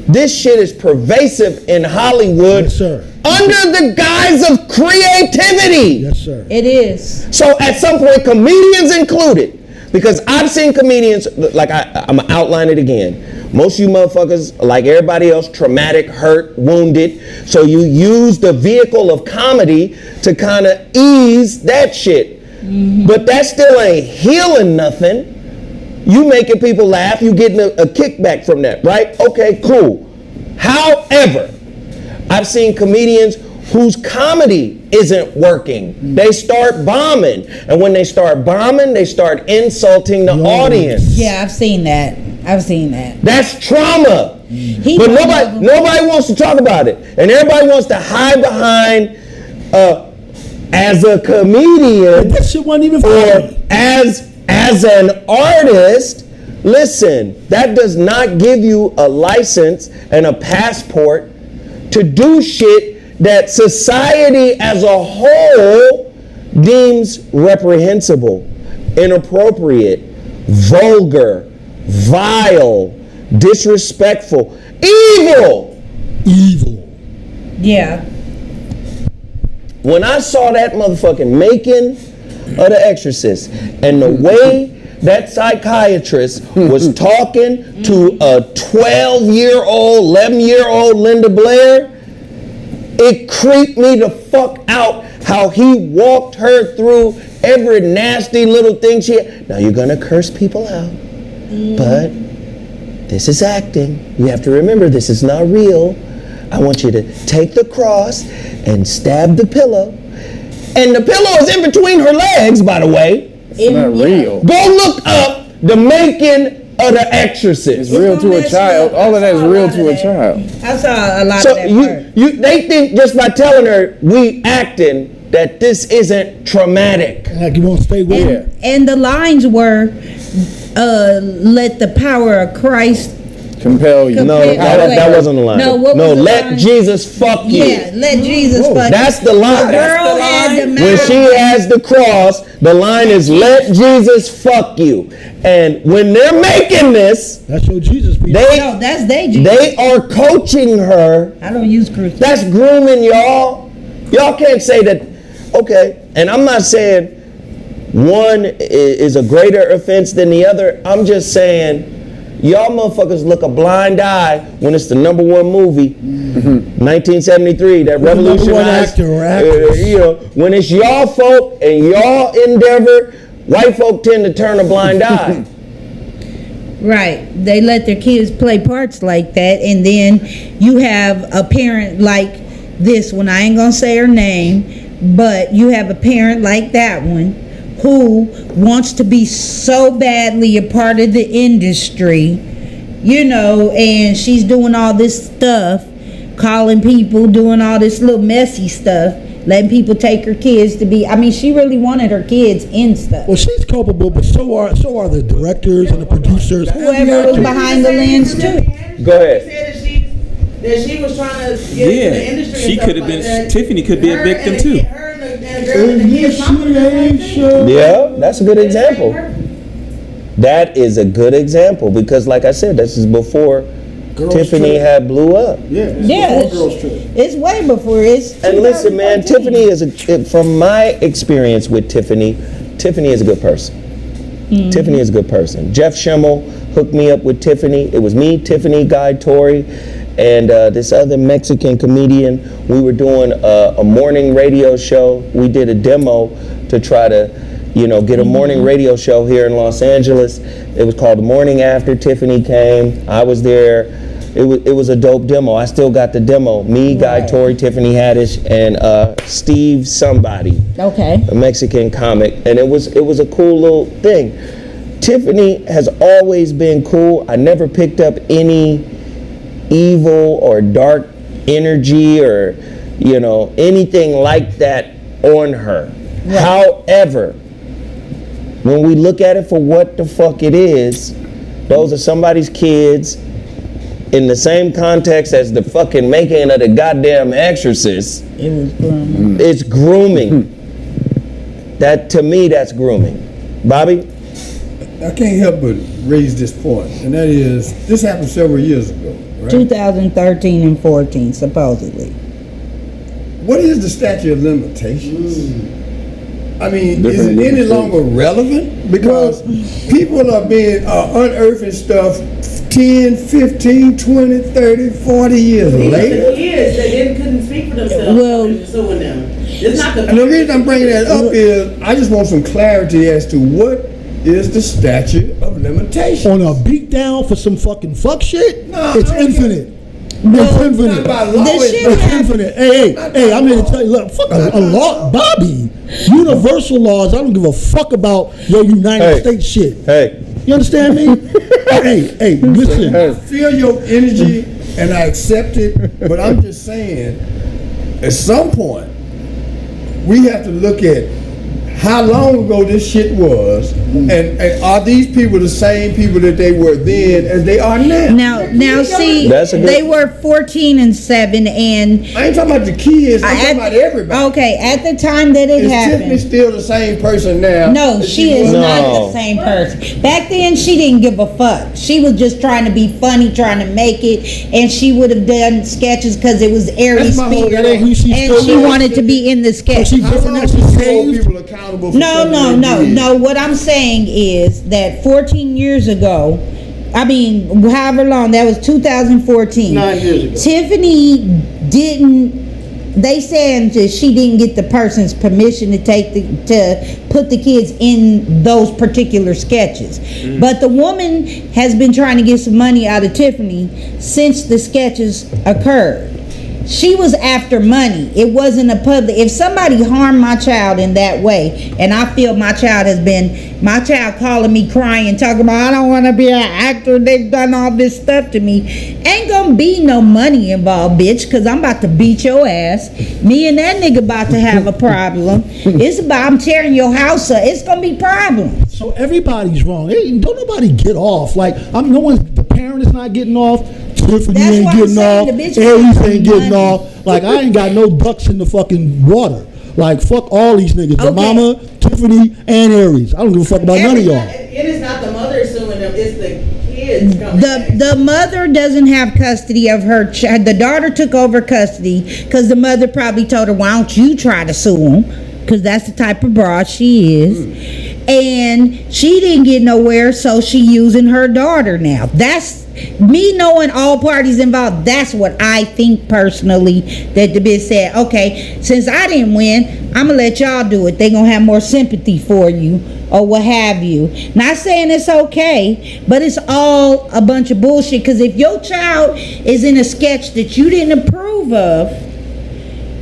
this shit is pervasive in Hollywood. Yes, sir. Under the guise of creativity. Yes, sir. It is. So at some point, comedians included, because I've seen comedians, like I'm gonna outline it again. Most of you motherfuckers, like everybody else, traumatic, hurt, wounded. So you use the vehicle of comedy to kind of ease that shit. Mm-hmm. But that still ain't healing nothing. You making people laugh, you getting a kickback from that, right? Okay, cool. However, I've seen comedians whose comedy isn't working. They start bombing. And when they start bombing, they start insulting the audience. Yeah, I've seen that. That's trauma. But nobody wants to talk about it. And everybody wants to hide behind as a comedian that shit wasn't even or as an artist. Listen, that does not give you a license and a passport to do shit that society as a whole deems reprehensible, inappropriate, vulgar, vile, disrespectful, evil. Yeah. When I saw that motherfucking making of The Exorcist and the way that psychiatrist was talking to a 12-year-old, 11-year-old Linda Blair, it creeped me the fuck out how he walked her through every nasty little thing she had. Now you're gonna curse people out, but this is acting. You have to remember this is not real. I want you to take the cross and stab the pillow. And the pillow is in between her legs, by the way. It's not real. Go look up the making of The Exorcist. It's real to a child. All of that is real to a child. I saw a lot So of that part. they think just by telling her we acting that this isn't traumatic. Like you won't stay with it. And the lines were, let the power of Christ Compel you. No, that wasn't the line. No, what was the let line? Jesus fuck you. Yeah, let Jesus fuck That's you. the line. The girl had the When mouth. she has the cross, the line is let Jesus fuck you. And when they're making this, That's your Jesus people. No, that's they Jesus. they are coaching her. I don't use crucifix. That's grooming y'all. Y'all can't say that, okay, and I'm not saying one is a greater offense than the other. I'm just saying y'all motherfuckers look a blind eye when it's the number one movie, 1973, that revolutionized. Number one actor or actress. When it's y'all folk and y'all endeavor, white folk tend to turn a blind eye. Right. They let their kids play parts like that, and then you have a parent like this one. I ain't gonna say her name, but you have a parent like that one who wants to be so badly a part of the industry, and she's doing all this stuff, calling people, doing all this little messy stuff, letting people take her kids to be, she really wanted her kids in stuff. Well, she's culpable, but so are the directors and the producers. Whoever was behind the lens too. Go ahead. That she was trying to get into the industry. She could have been. Tiffany could be a victim too. Yeah, that's a good example. That is a good example because, like I said, this is before Tiffany had blew up. Yeah, it's way before it's. And listen, man, Tiffany is from my experience with Tiffany is a good person. Tiffany is a good person. Jeff Schimmel hooked me up with Tiffany. It was me, Tiffany, Guy Torrey, and this other Mexican comedian. We were doing a morning radio show. We did a demo to try to, get a morning radio show here in Los Angeles. It was called The Morning After. Tiffany came. I was there. It was a dope demo. I still got the demo. Me, Guy Torrey, Tiffany Haddish, and Steve somebody. Okay. A Mexican comic, and it was a cool little thing. Tiffany has always been cool. I never picked up any evil or dark energy or anything like that on her. Right. However, when we look at it for what the fuck it is, those are somebody's kids in the same context as the fucking making of the goddamn Exorcist. It was grooming. It's grooming. That, to me, that's grooming. Bobby? I can't help but raise this point, and that is, this happened several years ago, right? 2013 and 14, supposedly. What is the statute of limitations? Is it any longer relevant? Because people are being unearthing stuff 10, 15, 20, 30, 40 years later. The kids that couldn't speak for themselves. Well, suing them. It's not the And the reason I'm bringing that up is I just want some clarity as to what is the statute of limitation. On a beat down for some fucking fuck shit? It's infinite. No, It's infinite. It's infinite. Hey, I'm here to tell you, look, fuck a law, Bobby. Universal laws, I don't give a fuck about your United States shit. Hey. You understand me? hey, listen. I feel your energy and I accept it, but I'm just saying, at some point, we have to look at how long ago this shit was, and are these people the same people that they were then as they are now? Now, see, they were 14 and 7, and I ain't talking about the kids. I'm talking about everybody. Okay, at the time that it happened, Tiffany still the same person now? No, she is not the same person. Back then, she didn't give a fuck. She was just trying to be funny, trying to make it, and she would have done sketches because it was Aries spirit, and she wanted to be in the sketch. People accountable for No. What I'm saying is that 14 years ago, I mean, however long, that was 2014. 9 years ago. Tiffany didn't. They said that she didn't get the person's permission to put the kids in those particular sketches. But the woman has been trying to get some money out of Tiffany since the sketches occurred. She was after money. It wasn't a public. If somebody harmed my child in that way, and I feel my child calling me crying, talking about, I don't want to be an actor, they've done all this stuff to me, ain't gonna be no money involved, bitch, because I'm about to beat your ass. Me and that nigga about to have a problem. It's about, I'm tearing your house up. It's gonna be problems. So everybody's wrong. Hey, don't nobody get off. Like, the parent is not getting off. Tiffany ain't getting off. Aries ain't getting off. Like, I ain't got no ducks in the fucking water. Like, fuck all these niggas. The mama, Tiffany, and Aries. I don't give a fuck about none of y'all. It is not the mother suing them, it's the kids coming The mother doesn't have custody of her child. The daughter took over custody because the mother probably told her, why don't you try to sue him? Because that's the type of broad she is. And she didn't get nowhere, so she using her daughter now. That's me knowing all parties involved. That's what I think personally, that the bitch said, okay, since I didn't win, I'm gonna let y'all do it. They gonna have more sympathy for you or what have you. Not saying it's okay, but it's all a bunch of bullshit. Because if your child is in a sketch that you didn't approve of,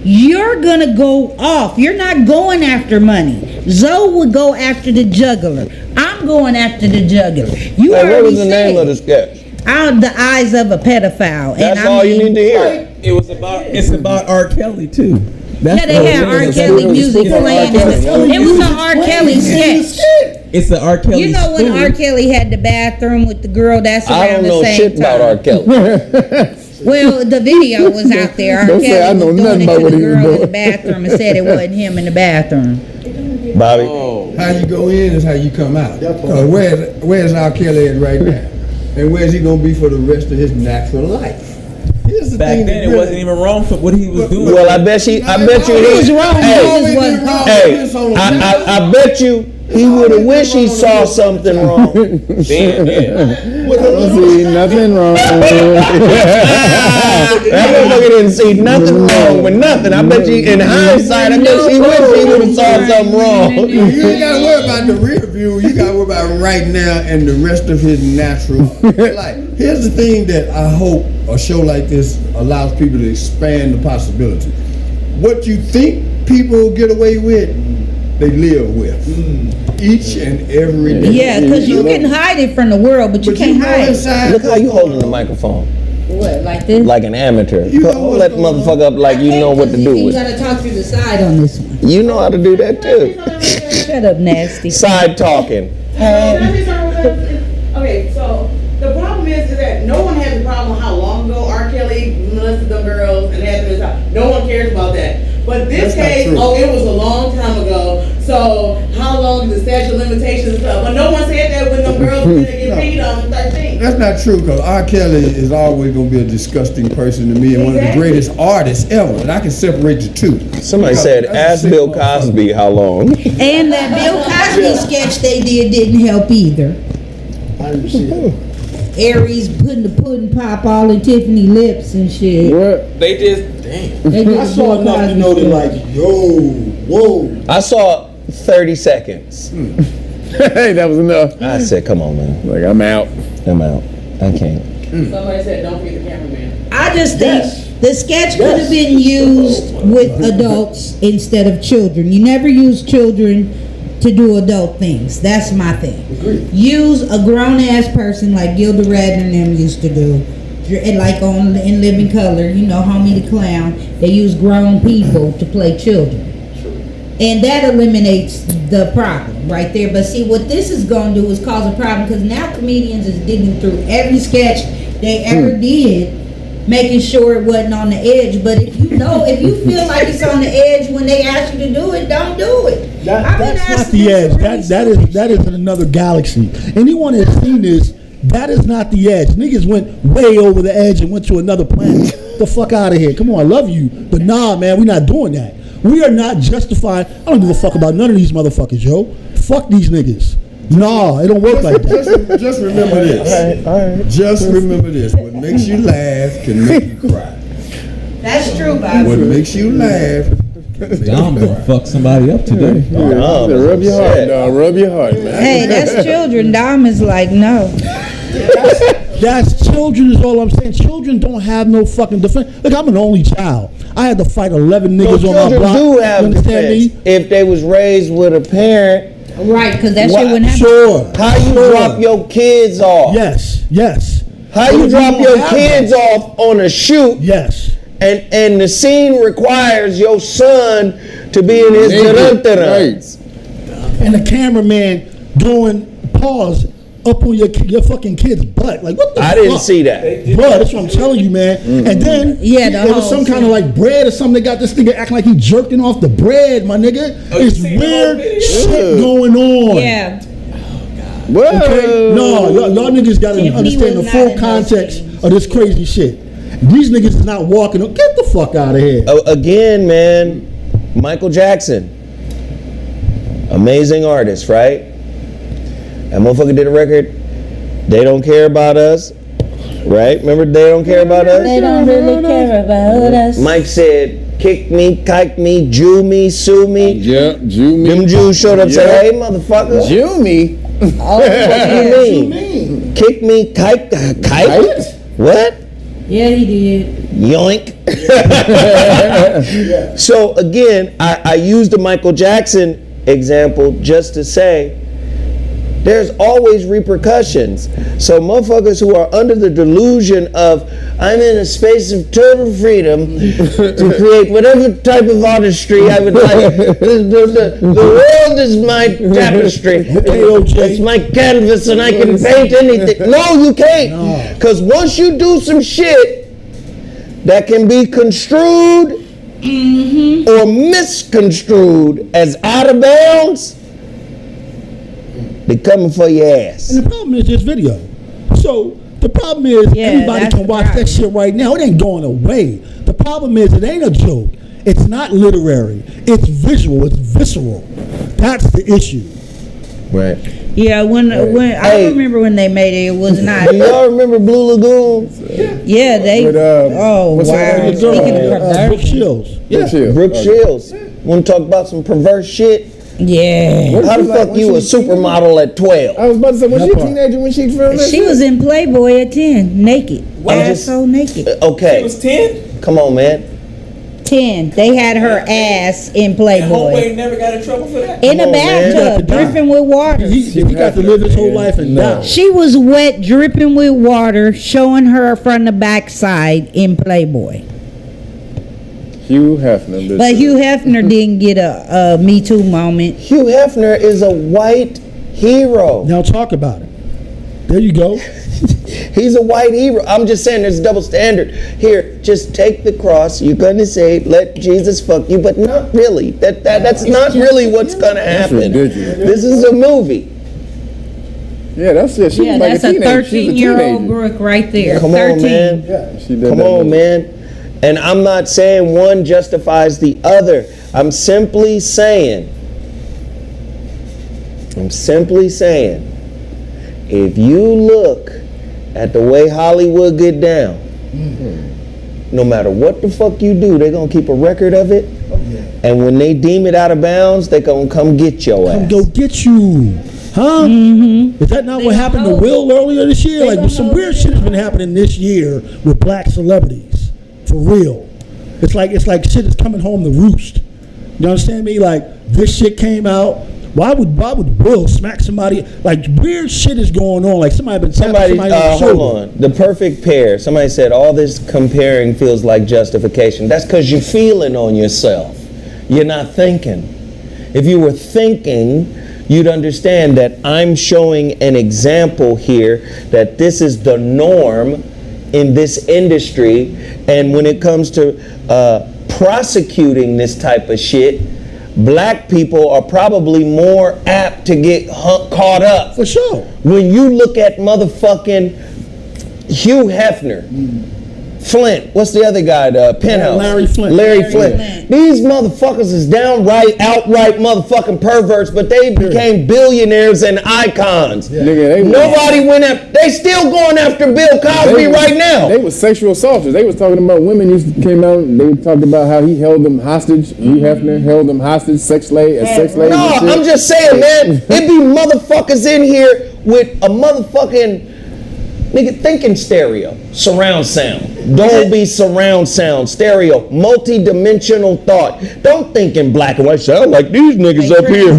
you're gonna go off. You're not going after money. Zoe would go after the juggler. I'm going after the juggler. What was the name of the sketch? The Eyes of a Pedophile. That's all you need to hear. It's about R. Kelly too. Yeah, they had R. Kelly music playing. It was an R. Kelly sketch. It's the R. Kelly. You know when R. Kelly had the bathroom with the girl? That's around the same time. I don't know shit about R. Kelly. Well, the video was out there. R. Don't say I Kelly know was nothing doing it about to what the he was girl in doing. the bathroom and said it wasn't him in the bathroom. Bobby. How you go in is how you come out. Where's R. Kelly at right now? And where's he gonna be for the rest of his natural life? Here's the Back thing then, it wasn't even wrong for what he was doing. Well, I bet you. He was wrong. I bet you he would have wished he saw something wrong. Damn, yeah. I don't see nothing wrong. That motherfucker didn't see nothing wrong with nothing. I bet you, in hindsight, I bet he wished he would have saw something wrong. You ain't gotta worry about the rear view. You gotta worry about right now and the rest of his natural life. Here's the thing that I hope a show like this allows people to expand the possibility. What you think people get away with, they live with each and every day. Yeah, because you can hide it from the world, but you can't hide it. Look how you holding the microphone. What, like this? Like an amateur. Hold that motherfucker up like you know what to do You with. gotta talk through the side on this one. You know how to do that too. Shut up, nasty. Side talking. Okay, so the problem is that no one has a problem how long ago R. Kelly molested them girls and had them in his house. No one cares about that. But this case, it was a long time ago. So how long is the statute of limitations and stuff? But no one said that when them girls didn't get paid on 13. That's not true, because R. Kelly is always going to be a disgusting person to me and one of the greatest artists ever. And I can separate the two. Somebody said, ask Bill Cosby how long. And that Bill Cosby sketch they didn't help either. I didn't see that. Aries putting the pudding pop all in Tiffany lips and shit. What? They just, damn. I saw enough to know that, like, whoa. I saw 30 seconds. Hey, that was enough. I said, come on, man. Like, I'm out. I can't. Somebody said, don't be the cameraman. I just think the sketch could have been used with adults instead of children. You never use children to do adult things. That's my thing. Agreed. Use a grown-ass person like Gilda Radner and them used to do. And like in Living Color, you know, Homie the Clown, they use grown people to play children. And that eliminates the problem right there. But see, what this is going to do is cause a problem because now comedians is digging through every sketch they ever did, making sure it wasn't on the edge. But if you feel like it's on the edge when they ask you to do it, don't do it. That's not the edge. That is in another galaxy. Anyone that's seen this, that is not the edge. Niggas went way over the edge and went to another planet. The fuck out of here. Come on, I love you. But nah, man, we're not doing that. We are not justified. I don't give a fuck about none of these motherfuckers, yo. Fuck these niggas. Nah, it don't work like that. Just remember this. All right. Just remember this. What makes you laugh can make you cry. That's true, Bob. What makes you laugh I'm gonna fuck somebody up today. Rub your heart, dog. Rub your heart, man. Hey, that's children. Dom is like, no. That's children is all I'm saying. Children don't have no fucking defense. Look, I'm an only child. I had to fight 11 niggas on my block. Children do have you understand defense me? if they was raised with a parent. Right, because that shit wouldn't happen. Sure. How you drop your kids off? Yes. How you drop your kids off on a shoot? Yes. And the scene requires your son to be in his dun-dun-dun-duns. And the cameraman doing pause up on your fucking kid's butt. Like, what the fuck? I didn't see that. Bro, that's what I'm telling you, man. And then there was some kind of like bread or something. They got this nigga acting like he jerking off the bread, my nigga. It's weird shit going on. Yeah. Whoa. Okay? No, y'all niggas gotta understand the full context of this crazy shit. These niggas is not walking. Get the fuck out of here. Again, man, Michael Jackson, amazing artist, right? That motherfucker did a record. They don't care about us, right? Remember, they don't care about us. They don't really care about us. Mike said, "Kick me, kike me, Jew me, sue me." Yeah, Jew me. Them Jews showed up and said, "Hey, motherfucker." Jew me. Oh, what do you mean? Kick me, kike. What? Yeah, he did. Yoink. So again, I used the Michael Jackson example just to say there's always repercussions. So motherfuckers who are under the delusion of I'm in a space of total freedom to create whatever type of artistry I would like. The world is my tapestry. It's my canvas and I can paint anything. No, you can't. Because once you do some shit that can be construed or misconstrued as out of bounds, they coming for your ass. And the problem is this video. So the problem is everybody can watch that shit right now. It ain't going away. The problem is it ain't a joke. It's not literary. It's visual. It's visceral. That's the issue. Right. Yeah, when I remember when they made it, it was not. Do y'all remember Blue Lagoon? Yeah, they. With, oh wow! Speaking of perversion. Brooke Shields. Yeah, Brooke Shields. Want to talk about some perverse shit? Yeah. How the fuck you a supermodel at 12? I was about to say, was she a teenager when she filmed this? She was in Playboy at 10, naked. So naked. Okay. She was 10? Come on, man. 10. They had her ass in Playboy. Homeboy never got in trouble for that? In a bathtub, dripping with water. He got to live his whole life and die. She was wet, dripping with water, showing her from the backside in Playboy. Hugh Hefner. But Hugh Hefner didn't get a Me Too moment. Hugh Hefner is a white hero. Now talk about it. There you go. He's a white hero. I'm just saying there's a double standard. Here, just take the cross. You're going to say, let Jesus fuck you, but not really. That's not really what's going to happen. This is a movie. Yeah, that's it. She was like that's a teenager. 13-year-old Brooke right there. Come 13. on, man. Yeah, she did. Come on, man. And I'm not saying one justifies the other. I'm simply saying, if you look at the way Hollywood get down, no matter what the fuck you do, they're going to keep a record of it. And when they deem it out of bounds, they're going to come get your ass. Come go get you. Huh? Is that not what happened to Will earlier this year? Like some weird shit has been happening this year with black celebrities. For real. It's like shit is coming home to roost. You understand me? Like this shit came out. Why would Will smack somebody? Like weird shit is going on. Like somebody on the shoulder. Hold on. The perfect pair. Somebody said all this comparing feels like justification. That's because you're feeling on yourself. You're not thinking. if you were thinking, you'd understand that I'm showing an example here that this is the norm in this industry. And when it comes to prosecuting this type of shit, black people are probably more apt to get caught up. For sure. When you look at motherfucking Hugh Hefner, Flint, what's the other guy? The Penthouse. Larry Flint. Larry Flint. These motherfuckers is outright motherfucking perverts, but they became billionaires and icons. Yeah. Nigga, nobody went after. They still going after Bill Cosby right now. They was sexual assaulters. They was talking about women. Came out. They talked about how he held them hostage. Hugh Hefner held them hostage, sex slave. No, I'm just saying, man. It be motherfuckers in here with a motherfucking. Nigga, thinking stereo, surround sound, Dolby surround sound, stereo, multi-dimensional thought. Don't think in black and white. Sound like these niggas up here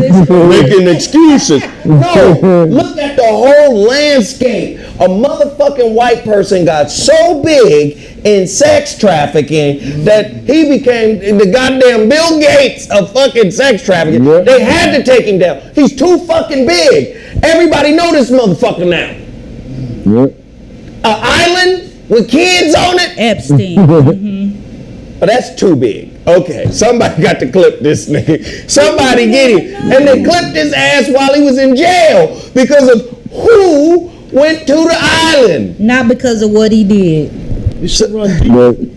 making excuses. No, look at the whole landscape. A motherfucking white person got so big in sex trafficking that he became the goddamn Bill Gates of fucking sex trafficking. Yeah. They had to take him down. He's too fucking big. Everybody know this motherfucker now. Yep. An island with kids on it? Epstein. Oh, that's too big. Okay, somebody got to clip this nigga. Somebody get him. And they clipped his ass while he was in jail because of who went to the island. Not because of what he did. It should run deep.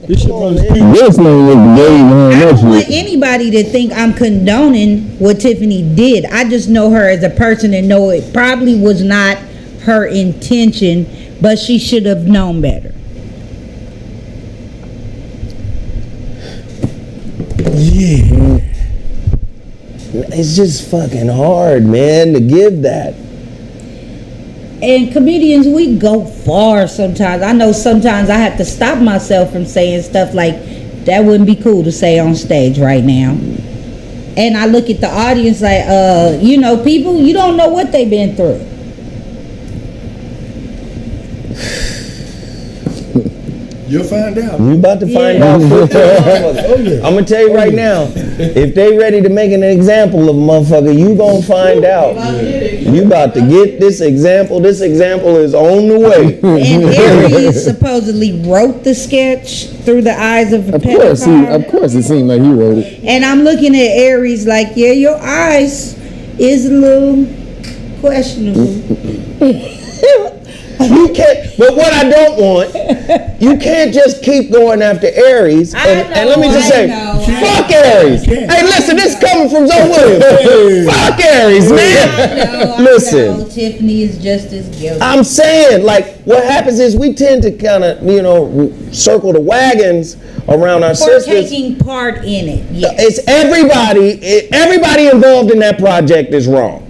It should run deep. This nigga was gay, man. I don't want anybody to think I'm condoning what Tiffany did. I just know her as a person and know it probably was not her intention, but she should have known better. Yeah. It's just fucking hard, man, to give that. And comedians, we go far sometimes. I know sometimes I have to stop myself from saying stuff like, that wouldn't be cool to say on stage right now. And I look at the audience like, people, you don't know what they've been through. You'll find out. You about to find out. I'm gonna tell you right now, if they ready to make an example of a motherfucker, you gonna find out. You about to get this example. This example is on the way. And Aries supposedly wrote the sketch through the eyes of a pedophile. Of course, it seemed like he wrote it. And I'm looking at Aries like, yeah, your eyes is a little questionable. You can't, but what I don't want, you can't just keep going after Aries. And let me just say, fuck Aries. Hey, listen, this is coming from Zoe Williams. Fuck Aries, man. Listen. Tiffany is just as guilty. I'm saying, like, what happens is we tend to kind of, circle the wagons around our sisters. For taking part in it, yes. It's everybody involved in that project is wrong.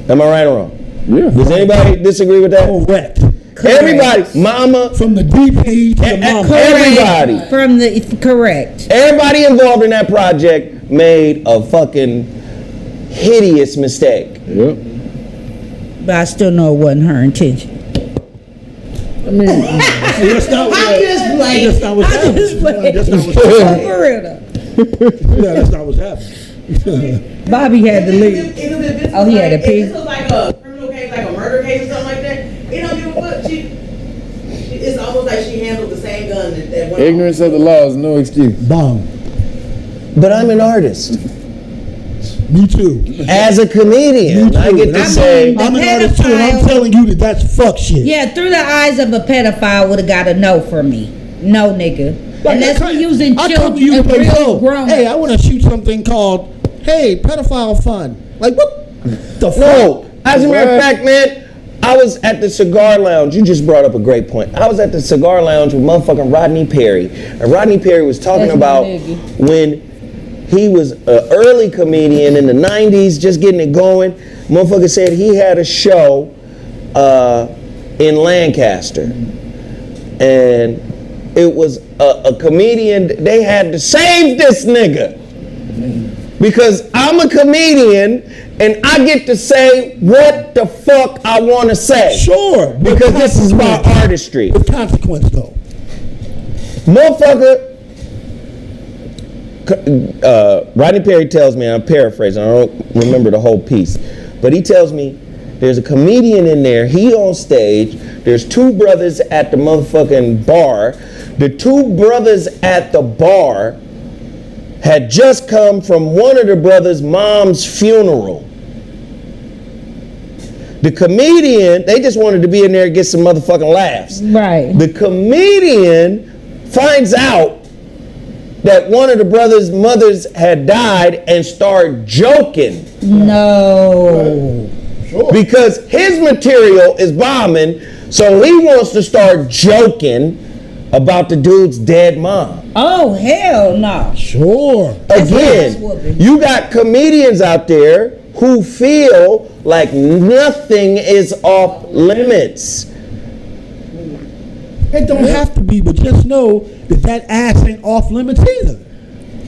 Am I right or wrong? Yeah. Does anybody disagree with that? Correct. Everybody, mama, from the DP to the mama. Everybody. From the correct. Everybody involved in that project made a fucking hideous mistake. Yep. But I still know it wasn't her intention. I mean, that's not what happened. That's not what's happening. For real though. Yeah, that's not what's happening. Bobby had to leave. Oh, he had a pig. If this was like a criminal case, like a murder case or something like that, it don't give a fuck. It's almost like she handled the same gun that went Ignorance of the law is no excuse. Bomb. But I'm an artist. Me too. As a comedian, I get to say, I'm an artist too, and I'm telling you that's fuck shit. Yeah, through the eyes of a pedophile would have got a no from me. No, nigga. Like, unless we're using I children come to you and and say, real grown. hey, I want to shoot something called, hey, pedophile fun. Like, what the fuck? no. As a matter of fact, man, I was at the cigar lounge. You just brought up a great point. I was at the cigar lounge with motherfucking Rodney Perry. And Rodney Perry was talking about when he was an early comedian in the 90s, just getting it going. Motherfucker said he had a show in Lancaster. And it was a comedian. They had to save this nigga. Because I'm a comedian and I get to say what the fuck I want to say. Sure. Because this is my artistry. With consequence, though. Motherfucker, Rodney Perry tells me, I'm paraphrasing, I don't remember the whole piece, but he tells me there's a comedian in there, he on stage, there's two brothers at the motherfucking bar. The two brothers at the bar had just come from one of the brothers' mom's funeral. The comedian, they just wanted to be in there and get some motherfucking laughs. Right. The comedian finds out that one of the brothers' mothers had died and started joking. No. Sure. Because his material is bombing, so he wants to start joking about the dude's dead mom. Oh, hell no. Sure. Again, you got comedians out there who feel like nothing is off limits. It don't have to be, but just know that ass ain't off limits either.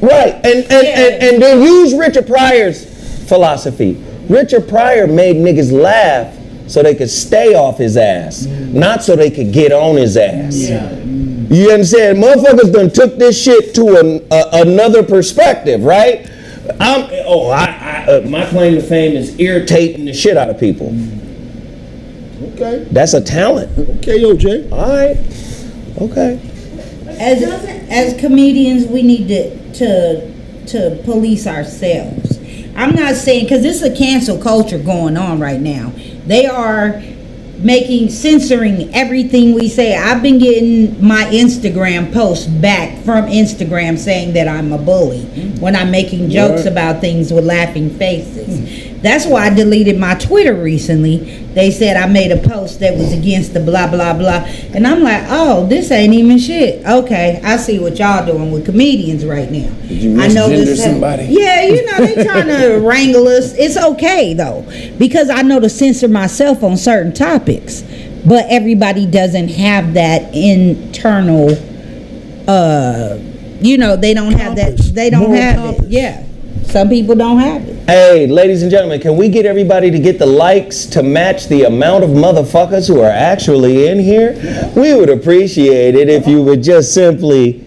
Right, and then use Richard Pryor's philosophy. Richard Pryor made niggas laugh so they could stay off his ass, not so they could get on his ass. You understand? Motherfuckers done took this shit to another perspective, right? My claim to fame is irritating the shit out of people. Okay. That's a talent. Okay, OJ. All right. Okay. As comedians, we need to police ourselves. I'm not saying, because this is a cancel culture going on right now. They are censoring everything we say. I've been getting my Instagram posts back from Instagram saying that I'm a bully when I'm making jokes about things with laughing faces. That's why I deleted my Twitter recently. They said I made a post that was against the blah blah blah, and I'm like, oh, this ain't even shit. Okay, I see what y'all doing with comedians right now. Did you misgender somebody? Yeah, they trying to wrangle us. It's okay though, because I know to censor myself on certain topics, but everybody doesn't have that internal. They don't have that. They don't have it. Yeah. Some people don't have it. Hey, ladies and gentlemen, can we get everybody to get the likes to match the amount of motherfuckers who are actually in here? We would appreciate it if you would just simply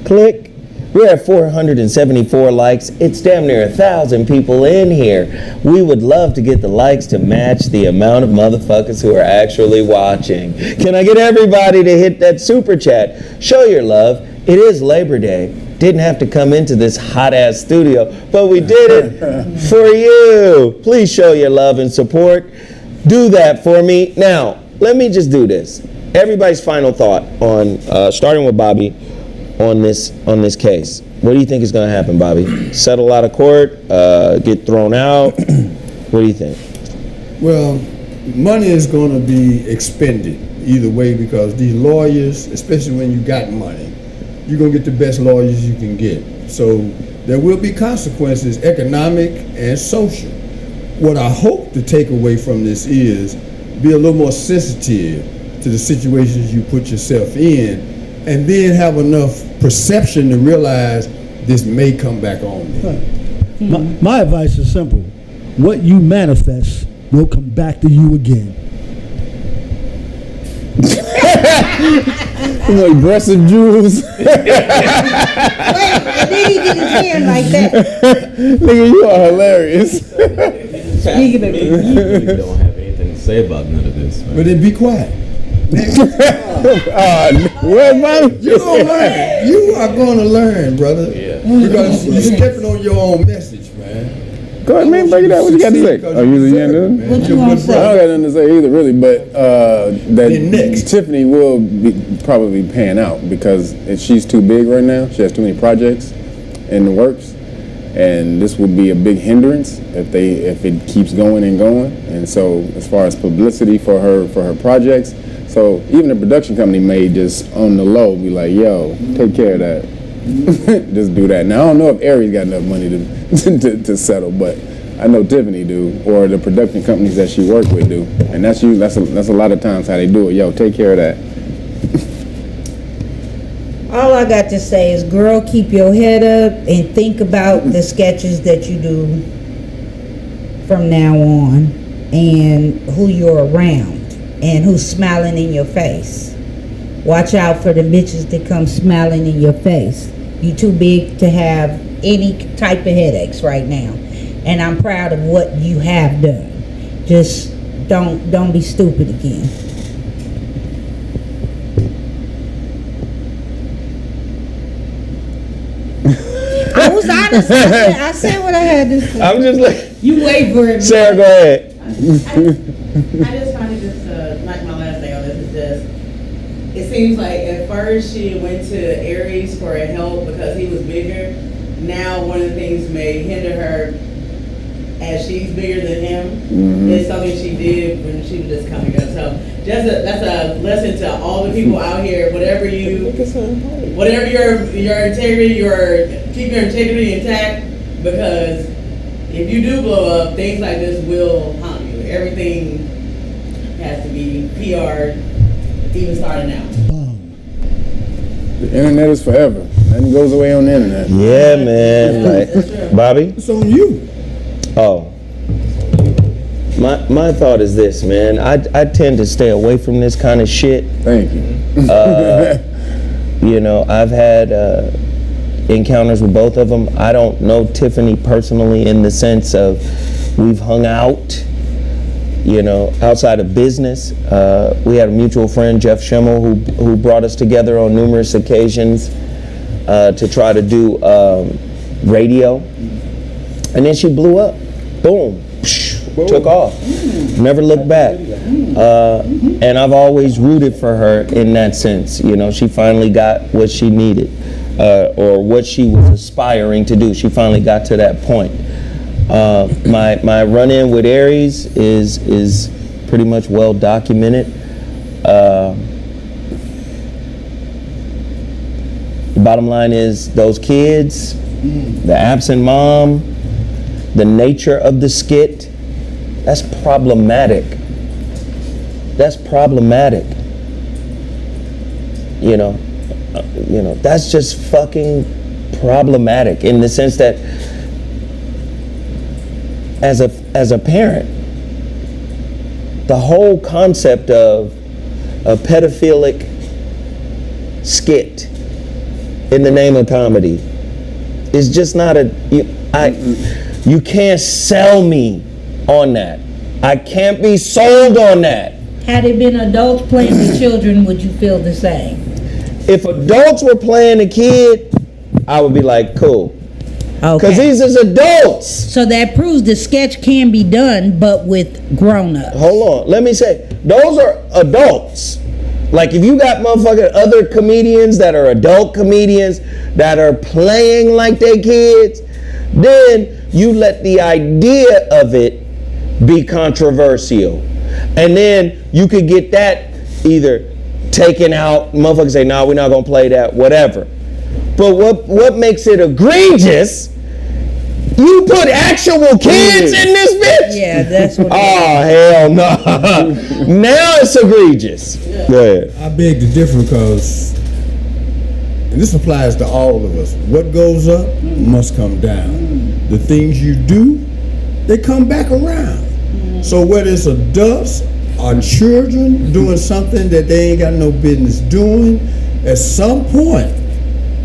click. We're at 474 likes. It's damn near 1,000 people in here. We would love to get the likes to match the amount of motherfuckers who are actually watching. Can I get everybody to hit that super chat? Show your love. It is Labor Day. Didn't have to come into this hot ass studio, but we did it for you. Please show your love and support. Do that for me. Now, let me just do this. Everybody's final thought on, starting with Bobby, on this case. What do you think is going to happen, Bobby? Settle out of court? Get thrown out? What do you think? Well, money is going to be expended either way, because these lawyers, especially when you got money, you're going to get the best lawyers you can get. So there will be consequences, economic and social. What I hope to take away from this is be a little more sensitive to the situations you put yourself in, and then have enough perception to realize this may come back on me. My advice is simple. What you manifest will come back to you again. Aggressive Jews. Wait, did he get his hand like that? Nigga, you are hilarious. You don't have anything to say about none of this. But then be quiet. Well, Bobby, You are going to learn, brother. Because you're stepping on your own message, man. Go ahead, man, break it down. What you got to say? Oh, you can't do it? What you want to I say? don't got nothing to say either, really, but that next. Tiffany will probably pan out because she's too big right now. She has too many projects in the works, and this will be a big hindrance if it keeps going and going. And so, as far as publicity for her projects, so even the production company may just on the low be like, "Yo, take care of that." Just do that. Now I don't know if Aries got enough money to settle, but I know Tiffany do, or the production companies that she work with do, and that's a lot of times how they do it. Yo, take care of that. All I got to say is, girl, keep your head up and think about the sketches that you do from now on, and who you're around, and who's smiling in your face. Watch out for the bitches that come smiling in your face. You too big to have any type of headaches right now. And I'm proud of what you have done. Just don't be stupid again. I was honest. I said what I had to say. I'm just like, you wait for it. Sarah, go ahead. I just find it just like my last thing on this is just, it seems like at first she went to Aries for help because he was bigger. Now one of the things may hinder her as she's bigger than him. It's something she did when she was just coming up. So that's a lesson to all the people out here. Whatever your integrity, keep your integrity intact, because if you do blow up, things like this will haunt you. Everything has to be PR'd, even starting now. The internet is forever. Nothing goes away on the internet. Yeah, man. Like, Bobby? It's on you. Oh. My thought is this, man. I tend to stay away from this kind of shit. Thank you. You know, I've had encounters with both of them. I don't know Tiffany personally in the sense of we've hung out, you know, outside of business. We had a mutual friend, Jeff Schimmel, who brought us together on numerous occasions to try to do radio. And then she blew up. Boom. Took off. Never looked back. And I've always rooted for her in that sense. You know, she finally got what she needed, or what she was aspiring to do. She finally got to that point. My run-in with Aries is pretty much well documented. The bottom line is those kids, the absent mom, the nature of the skit, that's problematic. That's problematic. You know, that's just fucking problematic in the sense that as a parent, the whole concept of a pedophilic skit in the name of comedy is just not you can't sell me on that. I can't be sold on that. Had it been adults playing with children, would you feel the same? If adults were playing a kid, I would be like, cool. Okay. Because these is adults. So that proves the sketch can be done, but with grown-ups. Hold on. Let me say, those are adults. Like if you got motherfucking other comedians that are adult comedians that are playing like they kids, then you let the idea of it be controversial. And then you could get that either taken out, motherfuckers say, nah, we're not gonna play that, whatever. But what makes it egregious, you put actual kids in this bitch? Yeah, that's what oh, hell no. Now it's egregious. Go ahead. I beg to differ because, and this applies to all of us, what goes up must come down. The things you do, they come back around. So whether it's adults or children doing something that they ain't got no business doing, at some point,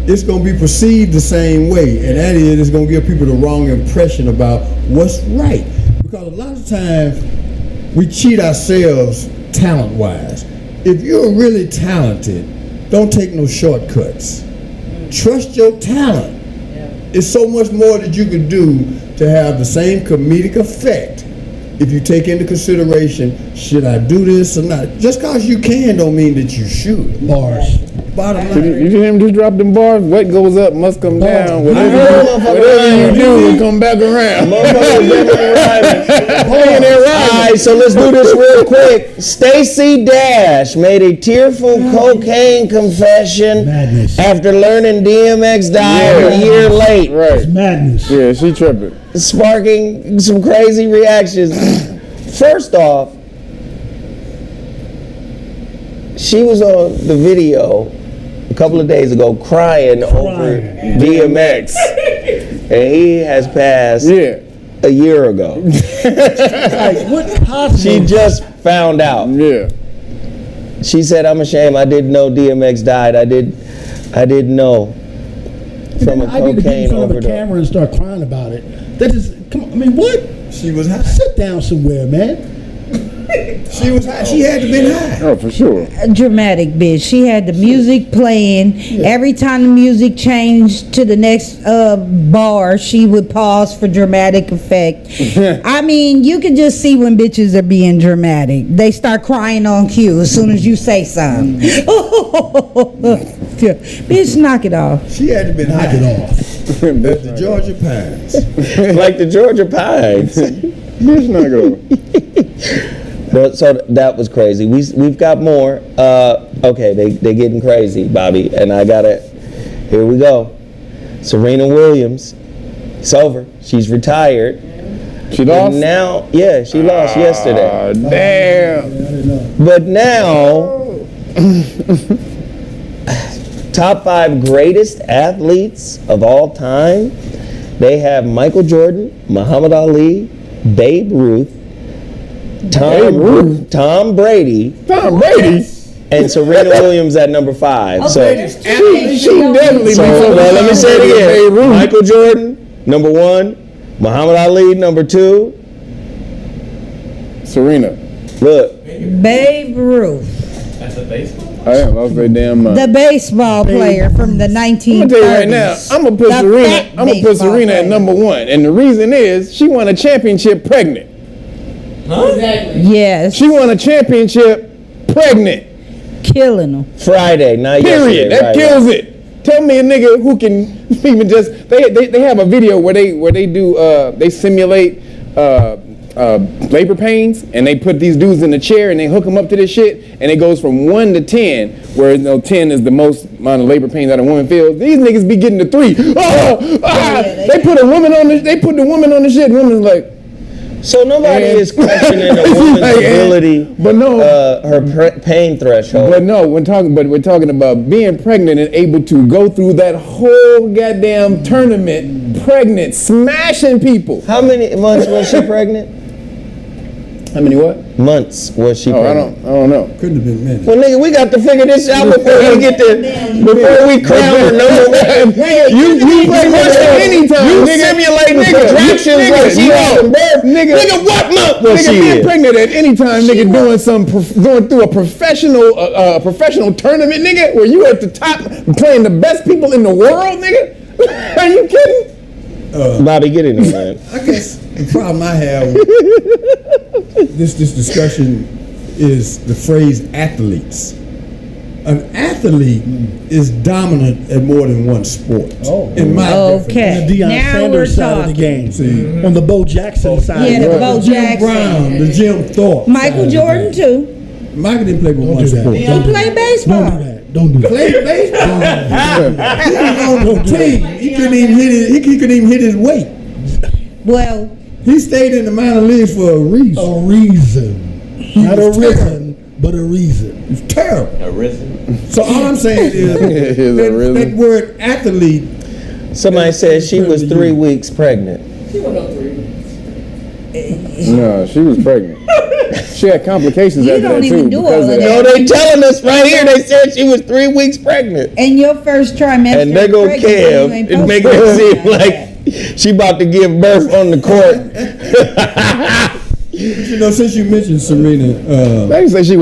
it's going to be perceived the same way. And that is, it's going to give people the wrong impression about what's right. Because a lot of times, we cheat ourselves talent-wise. If you're really talented, don't take no shortcuts. Trust your talent. It's so much more that you can do to have the same comedic effect if you take into consideration, should I do this or not? Just because you can don't mean that you should. Bars. Bottom line. Did you hear him just drop them bars? What goes up must come down. Whatever you do will come back around. All right, so let's do this real quick. Stacey Dash made a tearful cocaine confession after learning DMX died a year late. Right. It's madness. Yeah, she tripping. Sparking some crazy reactions. First off, she was on the video a couple of days ago crying over DMX, and he has passed a year ago. Like, what possible? She just found out. Yeah. She said, "I'm ashamed. I didn't know DMX died. I didn't know." from a I need to get in cocaine front of a overdose. camera and start crying about it. That is, come on. I mean, what? She was high. Sit down somewhere, man. She was high. She had to been high. Oh, for sure. A dramatic bitch. She had the music playing. Every time the music changed to the next bar, she would pause for dramatic effect. I mean, you can just see when bitches are being dramatic. They start crying on cue as soon as you say something. Bitch, knock it off. She had to been Knock high. it off. That's the Georgia Pines. Like the Georgia Pines. Bitch, not go. But so that was crazy. We've got more. Okay, they getting crazy, Bobby, and I gotta. Here we go. Serena Williams. It's over. She's retired. She lost? And now, yeah, she lost yesterday. Damn. But now, top 5 greatest athletes of all time. They have Michael Jordan, Muhammad Ali, Babe Ruth, Tom Brady, and Serena Williams at number 5. So She definitely So, well, let me say it again. Michael Jordan, number 1. Muhammad Ali, number 2. Serena. Look. Babe Ruth. That's a baseball. I am. Lost their damn mind. The baseball player from the 1930s. I'm gonna tell you right now, I'm gonna put The Serena. fat I'm gonna put baseball Serena at player. number 1, and the reason is she won a championship pregnant. Exactly. Yes. She won a championship pregnant. Killing them. Friday, not Period. yesterday. That kills it. Tell me a nigga who can even just they have a video where they do they simulate labor pains, and they put these dudes in the chair and they hook them up to this shit, and it goes from 1 to 10, where 10 is the most amount of labor pains that a woman feels. These niggas be getting to 3. They put the woman on the shit. And woman's like. So nobody is questioning a woman's ability, but no, her pain threshold. But no, we're talking about being pregnant and able to go through that whole goddamn tournament, pregnant, smashing people. How many months was she pregnant? How many what? Months was she pregnant? I don't know. Couldn't have been many. Well, nigga, we got to figure this out before we get to, before we crown her number 1. You pregnant at any time, You nigga. simulating Nigga, contractions like she having birth. Nigga, What month was nigga, she being in? pregnant at any time, nigga, going through a professional tournament, nigga, where you at the top playing the best people in the world, nigga. Are you kidding? Bobby, get in there, man. I guess the problem I have with this discussion is the phrase athletes. An athlete is dominant at more than one sport. In my Okay. On the Deion Now Sanders we're side of the talking. game. See, on the Bo Jackson side. Yeah, the Bo Jim Jackson. Brown, the Jim Thorpe. Michael Jordan too. Michael didn't play with Don't one do that. sport. He don't play baseball. Don't do that. Don't do that. Play baseball. He was on the team. He couldn't even hit his. He couldn't even hit his weight. Well, He stayed in the minor leagues for a reason. A reason. Not a was reason, but a reason. It's terrible. Arisen. So all I'm saying is that word athlete. Somebody said she was 3 weeks pregnant. She went up 3. No, she was pregnant. She had complications You after don't that even too. do because all of of that. No, they telling us right here. They said she was 3 weeks pregnant. in your first trimester, And they go pregnancy, you Kev ain't and make supposed it to seem do like that. she about to give birth on the court. You know, since you mentioned Serena, They say she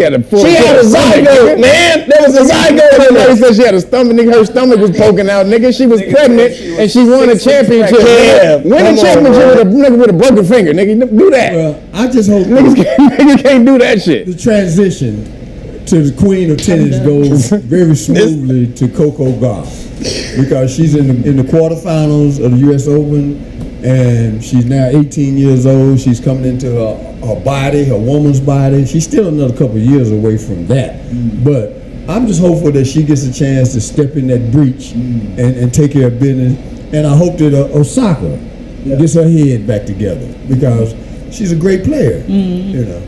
had a full. She had a zygote, man. There was a zygote in They there. said she had a stomach, nigga. Her stomach was poking out, nigga. She was pregnant and she won a championship. Yeah, Win come a on, championship bro. with a nigga with a broken finger, nigga. Do that. well, I just hope Niggas can't do that shit. the transition to the queen of tennis goes very smoothly to Coco Gauff, because she's in the quarterfinals of the U.S. Open, and she's now 18 years old. She's coming into her body, her woman's body. She's still another couple of years away from that, but I'm just hopeful that she gets a chance to step in that breach and take care of business. And I hope that Osaka gets her head back together, because she's a great player. You know.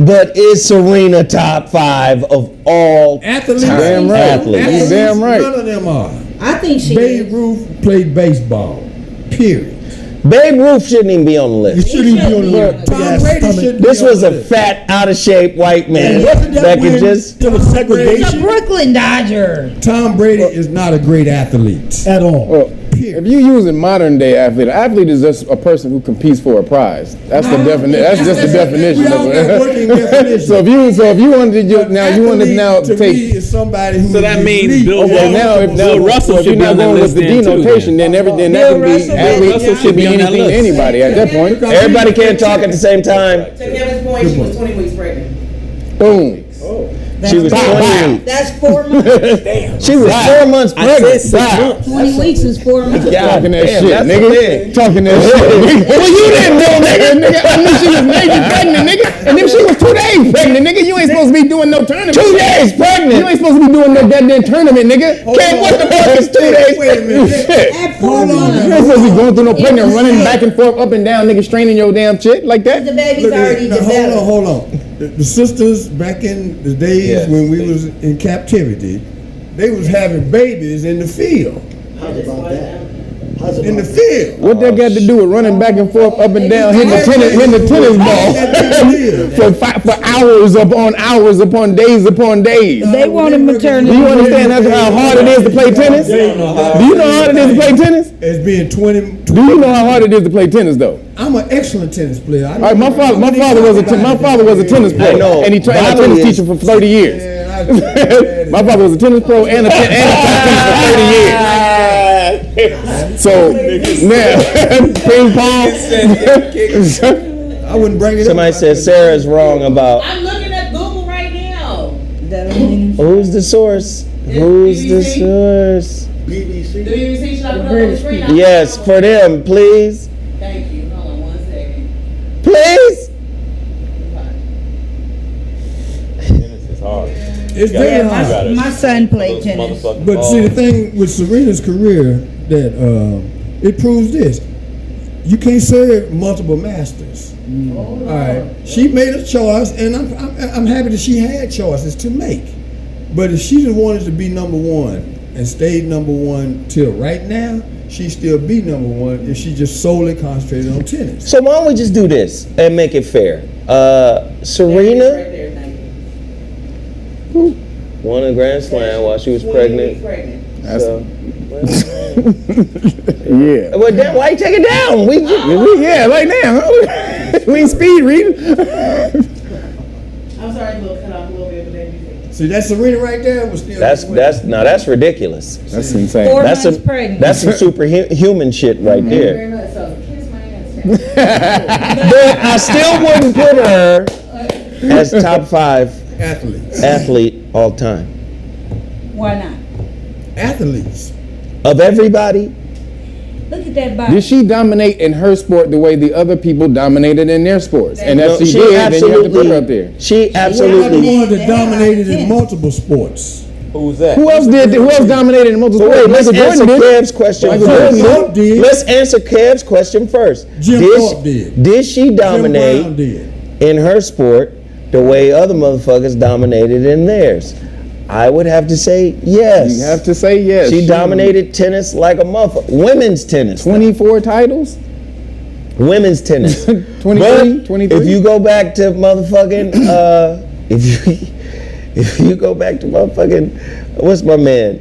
But is Serena top 5 of all Athletes, time Damn right. athletes? Damn right. None of them are. I think she Babe is. Ruth played baseball. Period. Babe Ruth shouldn't even be on the It list. shouldn't even be on the list. Tom Brady should This be was on a the list. fat, out of shape white man Wasn't that could when just. there was He's a segregation Brooklyn Dodger. Tom Brady is not a great athlete. at all. Well, if you using modern day athlete, an athlete is just a person who competes for a prize. That's the definition. That's just the definition We of all got working definition. So if you wanted to To take. me is somebody who So that is means elite. Bill Okay, now if Bill Russell if you're should be not on that going with list the then, too, denotation, then that Bill can be Russell athlete should be be on that anything to list. anybody at that point. Everybody can't talk at the same time. To Kevin's point, she was 20 weeks pregnant. Boom. She was 20 weeks. That's 4 months. She was 4 months I pregnant. said 6 months. 20 weeks is 4 months. Talking that damn, shit, that's nigga. big. Talking that shit. Well, you didn't know, nigga. I knew she was maybe pregnant, nigga. And then she was 2 days pregnant, nigga. You ain't supposed to be doing no tournament. 2 days You pregnant. ain't supposed to be doing no goddamn tournament, nigga. Can't, what the fuck is 2 days Wait a minute. Shit. At 4 Hold on. months. You ain't supposed to be going through no pregnant, running back and forth, up and down, nigga, straining your damn shit like that. The baby's Look at already it. Now, developed. hold on. The sisters back in the days when we was in captivity, they was having babies in the field. How's about that? How's In the about field. What that got to do with running back and forth, up and down, hitting the tennis ball for hours upon days upon days? They wanted maternity. Do you understand how hard it is to play tennis? Do you know how hard it is to play tennis? As being 20. Do you know how hard it is to play tennis, though? I'm an excellent tennis player. All right, my father was a tennis player, I know. and he trained a tennis teacher for 30 years. My father was a tennis pro and a tennis for 30 years. So now, ping pong. I wouldn't bring it Somebody up. said Sarah's wrong about I'm looking at Google right now. who's the source? Who's the BBC? source? BBC? Do you see? Should I put it on the screen? Yes, for them, please. Thank you. Hold on 1 second. Please. It's very hard. My son played tennis. But see, the thing with Serena's career that it proves this: you can't serve multiple masters. All right, she made a choice, and I'm happy that she had choices to make. But if she just wanted to be number one and stayed number one till right now, she'd still be number one if she just solely concentrated on tennis. So why don't we just do this and make it fair? Serena Right there, thank you. won a Grand Slam while she was 20 weeks pregnant. pregnant. So, Yeah. well, then why you take it down? Yeah, like now. We ain't speed reading. I'm sorry, a little cut off a little bit, but then you think. See, that Serena right there was still. That's ridiculous. That's insane. 4 That's months some pregnant. that's some superhuman shit right Thank you there. very much. So kiss my ass. But I still wouldn't put her as top 5 athletes. athlete all time. Why not? Athletes. Of everybody, Look at that body. Did she dominate in her sport the way the other people dominated in their sports? And no, if she did, then you have to put her up there. She I'm the absolutely. one that dominated in multiple sports. Who's that? Who else dominated in multiple But sports? wait, let's Michael answer Jordan did. Kev's question Michael first. Jordan Thorpe did. Let's answer Kev's question first. Jim Thorpe did. Did she Jim Brown dominate did. in her sport the way other motherfuckers dominated in theirs? I would have to say yes. You have to say yes. She dominated tennis like a motherfucker. Women's tennis. 24 titles? Women's tennis. 23? But 23? if you go back to motherfucking, if you go back to motherfucking, what's my man?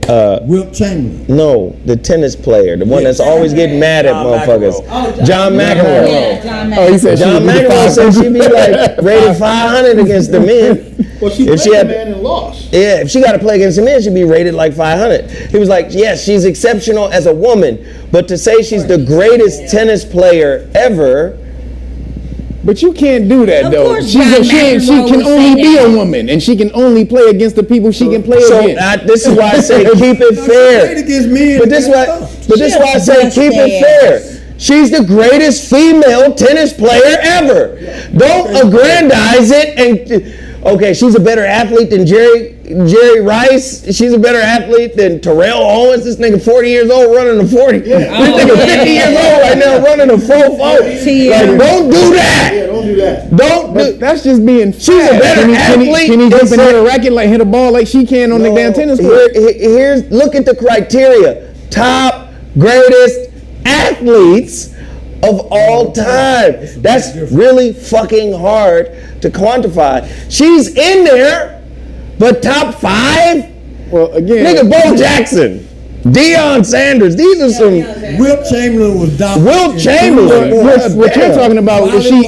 Wilt Chamberlain. No, the tennis player, the one that's always getting mad at motherfuckers. John McEnroe. Yeah, John Oh, he said John McEnroe said she'd be like rated 500 against the men. Well, she If played she had- the man and lost. Yeah, if she got to play against the men, she'd be rated like 500. He was like, yes, she's exceptional as a woman, but to say she's the greatest tennis player ever. But you can't do that, Of though. course She John can McEnroe would only say be that. a woman, and she can only play against the people she can play So against. this is why I say keep it Played fair. against men. But this is why I say Just keep it fair. She's the greatest female tennis player ever. Don't aggrandize it and okay, she's a better athlete than Jerry Rice. She's a better athlete than Terrell Owens. This nigga 40 years old running a 40. This nigga 50 years old right now running a 4-4. Like, don't do that. Yeah, don't do that. Don't do. But that's just being She's a fast. better athlete Can he jump than and hit a racket like hit a ball like she can on the damn tennis court? Here's look at the criteria. Top greatest athletes of all time. That's really fucking hard to quantify. She's in there, but top 5? Well, again, nigga, Bo Jackson, Deion Sanders. These are some. Wilt Chamberlain was dominant. Wilt Chamberlain. What you're talking about is she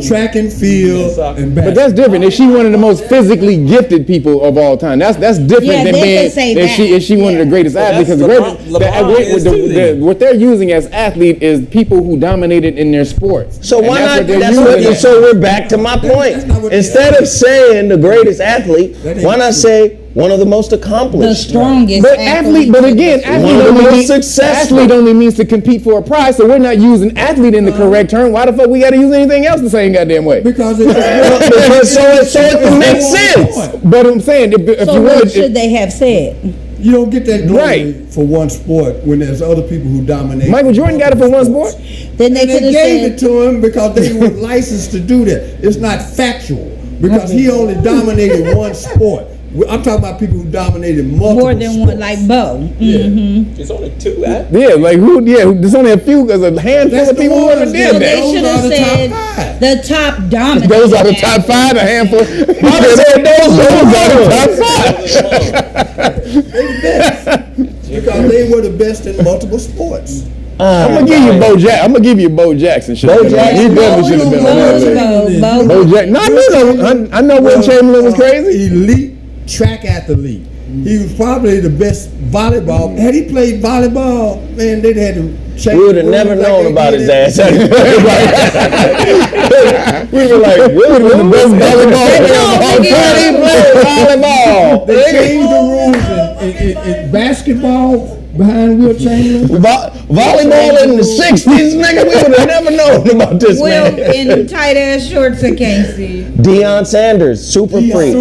track and field and but that's different. Is she one of the most physically gifted people of all time? That's different than being is she one of the greatest athletes? Because what they're using as athlete is people who dominated in their sports. So why not? So we're back to my point. Instead of saying the greatest athlete, why not say one of the most accomplished, the strongest, but athlete. But again, athlete only means to compete for a prize. So we're not using athlete in the correct term. Why the fuck we got to use anything else the same goddamn way? Because it makes sense. But I'm saying, if so you what wanted, should they have said? You don't get that glory for one sport when there's other people who dominate. Michael Jordan got it for one sport. Then they gave it to him because they were licensed to do that. It's not factual because he only dominated one sport. I'm talking about people who dominated multiple more than sports. one, like Bo. Mm-hmm. It's only 2, right? Yeah, like who? Yeah, there's only a few, because a handful of people who ever did So that. they should have said the top dominant. Those are the top 5. A handful. Those are the top 5. Because they were the best in multiple sports. I'm gonna give you Bo Jackson. I'm gonna give you Bo Jackson. Bo Jackson. He definitely should have been on that list. Bo Jackson. No, I know Will Chamberlain was crazy. Elite track athlete. He was probably the best volleyball. Had he played volleyball, man, they'd had to change. We would have never known about his ass. We were like, Will was the best volleyball player. He played volleyball. They changed the rules in basketball behind Will Chamberlain. Volleyball in the 60s, nigga, we would have never known about this Will man. in tight ass shorts, I can't see. Deion Sanders, super freak.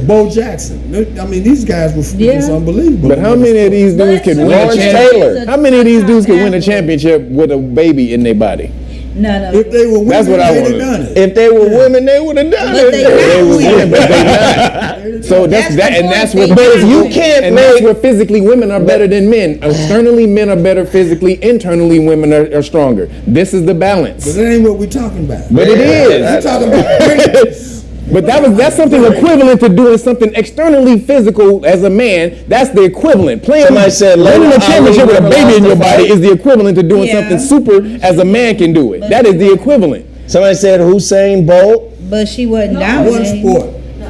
Bo Jackson. I mean, these guys were just unbelievable. But how many of these dudes could win a Lawrence championship? Taylor. How many of these dudes could win a championship with a baby in their body? None of If they were women, That's what I they'd wanted. have done it. If they were women, they would have done But it. they They were not women, but they not. So that's That's the that's point. what. They But if not you women. can't And that's make where physically women are better than men. Externally, men are better physically. Internally, women are stronger. This is the But balance. that ain't what we're talking about. But it We're is. talking about greatness. But that's something equivalent to doing something externally physical as a man. That's the equivalent. Somebody said, winning a "Let championship with a Ali baby in your lost the body fight." is the equivalent to doing Yeah. something super as a man can do it. That is the equivalent. Somebody said Usain Bolt. But she wasn't No. dominant. One sport. No.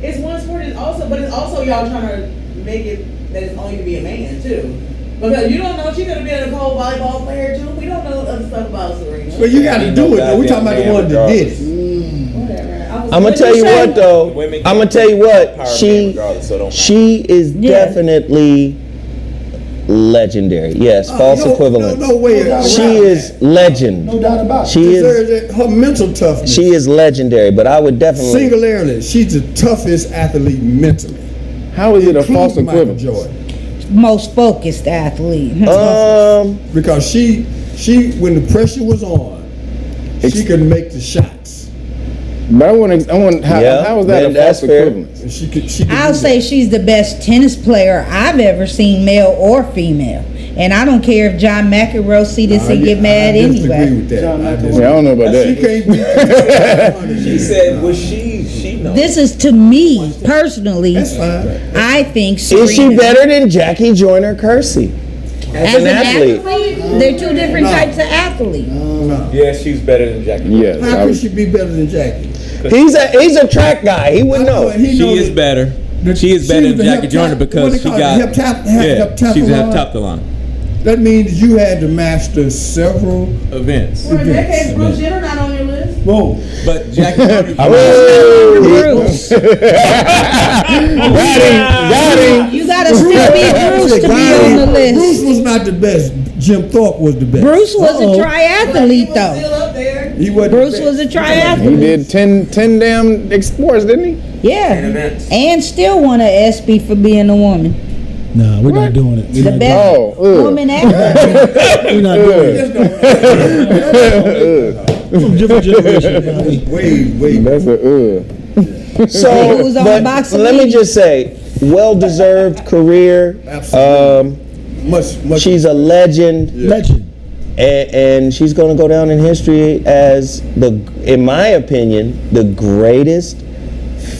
It's one sport, but it's also y'all trying to make it that it's only to be a man too. Because you don't know, she could have been a cold volleyball player too. We don't know other stuff about Serena. But you got to do it. Though. We're talking about the one that did it. I'm gonna tell you what though. Women I'm gonna can't tell you what. empower men She regardless, so it don't matter. she is definitely legendary. Yes, false equivalent. No way. She is legend. No doubt about it. She is. Her mental toughness. She is legendary. But I would definitely. Singularly, she's the toughest athlete mentally. How is it a false Including Michael equivalent? Jordan. Most focused athlete. Because she when the pressure was on, she could make the shots. But I want how is that a that's false fair. And equivalent? she could I'll do say that. she's the best tennis player I've ever seen, male or female. And I don't care if John McEnroe see this and get mad I disagree anyway. with that. Yeah, I don't know about She that. can't beat She said, "Was she knows." This is to me personally. That's fine. I think Is she Serena- better than Jackie Joyner Kersey as an athlete? They're two different types of athletes. Yeah, she's better than Jackie. Yes. How could she be better than Jackie? He's a track guy. He would know. She is better. She is better than Jackie Joyner because she got she's heptathlon That means you had to master several events. For a decade, Bruce Jenner not on your list. Whoa. But Jackie Joyner. Bruce. Got him. You gotta still be Bruce to be on the Bruce list. was not the best. Jim Thorpe was the best. Bruce was a triathlete Still though. up there. He wasn't Bruce the was best. a He triathlete. did 10 damn sports, didn't he? Yeah. events. And still won an ESPY for being a woman. Nah, we're not doing it. The best Oh, woman athlete. We're not doing it. From different generations. Way. That's a So, Who's on but Boxing let me League? just say, well-deserved career. Absolutely. Much. She's a legend. Legend. And she's going to go down in history as in my opinion, the greatest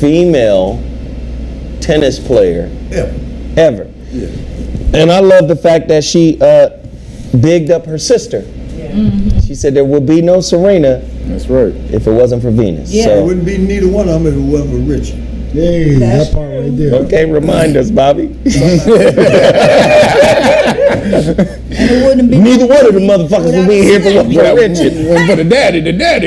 female tennis player ever. Yeah. And I love the fact that she bigged up her sister. She said there would be no Serena. That's right. If it wasn't for Venus. Yeah. So, It wouldn't be neither one of them if it wasn't for Richard. Hey, that part right there. okay, remind us, Bobby. And it wouldn't be Neither one of the motherfuckers would be here for Richard. For the daddy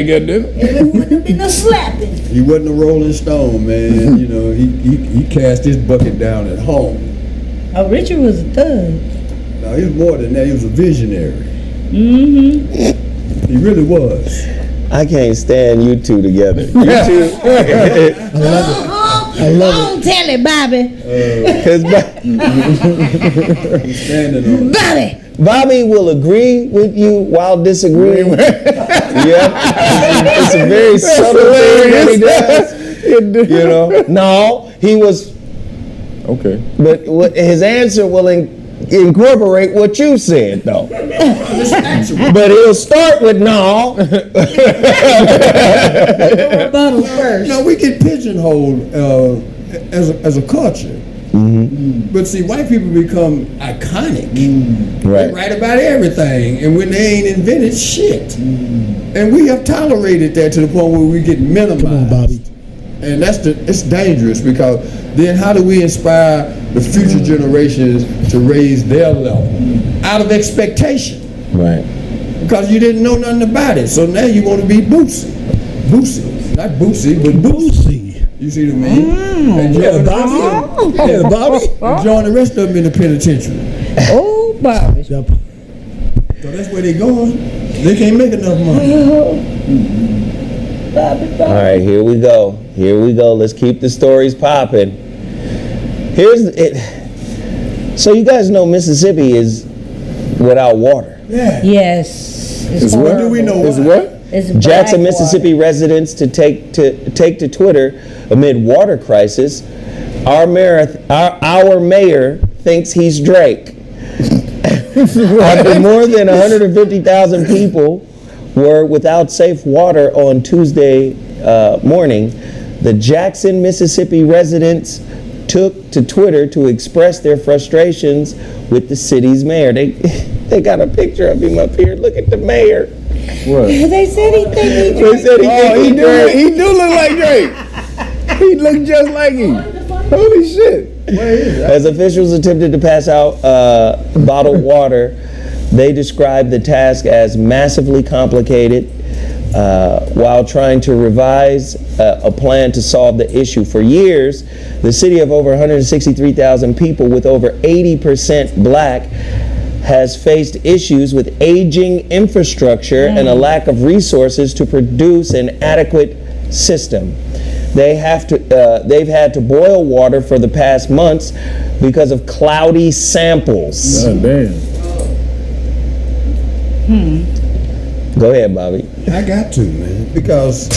got them. It wouldn't be no slapping. He wasn't a Rolling Stone, man. You know, he cast his bucket down at home. Oh, Richard was a thug. No, he was more than that. He was a visionary. Mm-hmm. He really was. I can't stand you two together. You two. I love it. I love it. Don't tell it, Bobby. He's standing on it. Bobby will agree with you while disagreeing. Yeah, it's a very subtle thing that he does. You know, no, he was Okay. but what his answer will incorporate what you said, though. But he'll start with no. Rebuttal first. No, we get pigeonholed as a culture. But see, white people become iconic. They Right. write about everything, and when they ain't invented shit. And we have tolerated that to the point where we get minimized. Come on, Bobby. And it's dangerous, because then how do we inspire the future generations to raise their level out of expectation? Right. Because you didn't know nothing about it. So now you want to be Boosie. Boosie. Not Boosie, but Boosie. You see what I mean? And Yeah, join the Bobby. rest of them- Yeah, Bobby. and join the rest of them in the penitentiary. Oh, Bobby. So that's where they going. They can't make enough money. All right, here we go. Here we go. Let's keep the stories popping. Here's it. So you guys know Mississippi is without water. Yeah. Yes. Is what? Do we know Is why? what? It's Jackson, black Mississippi residents to take to Twitter amid water crisis. Our mayor thinks he's Drake. After more than 150,000 people were without safe water on Tuesday morning, the Jackson, Mississippi residents took to Twitter to express their frustrations with the city's mayor. They got a picture of him up here. Look at the mayor. What? They said he think he They said He do look like Drake. He look just like him. Holy shit. As officials attempted to pass out bottled water, they described the task as massively complicated while trying to revise a plan to solve the issue. For years, the city of over 163,000 people with over 80% black has faced issues with aging infrastructure and a lack of resources to produce an adequate system. They've had to boil water for the past months because of cloudy samples. God damn. Go ahead, Bobby. I got to, man, because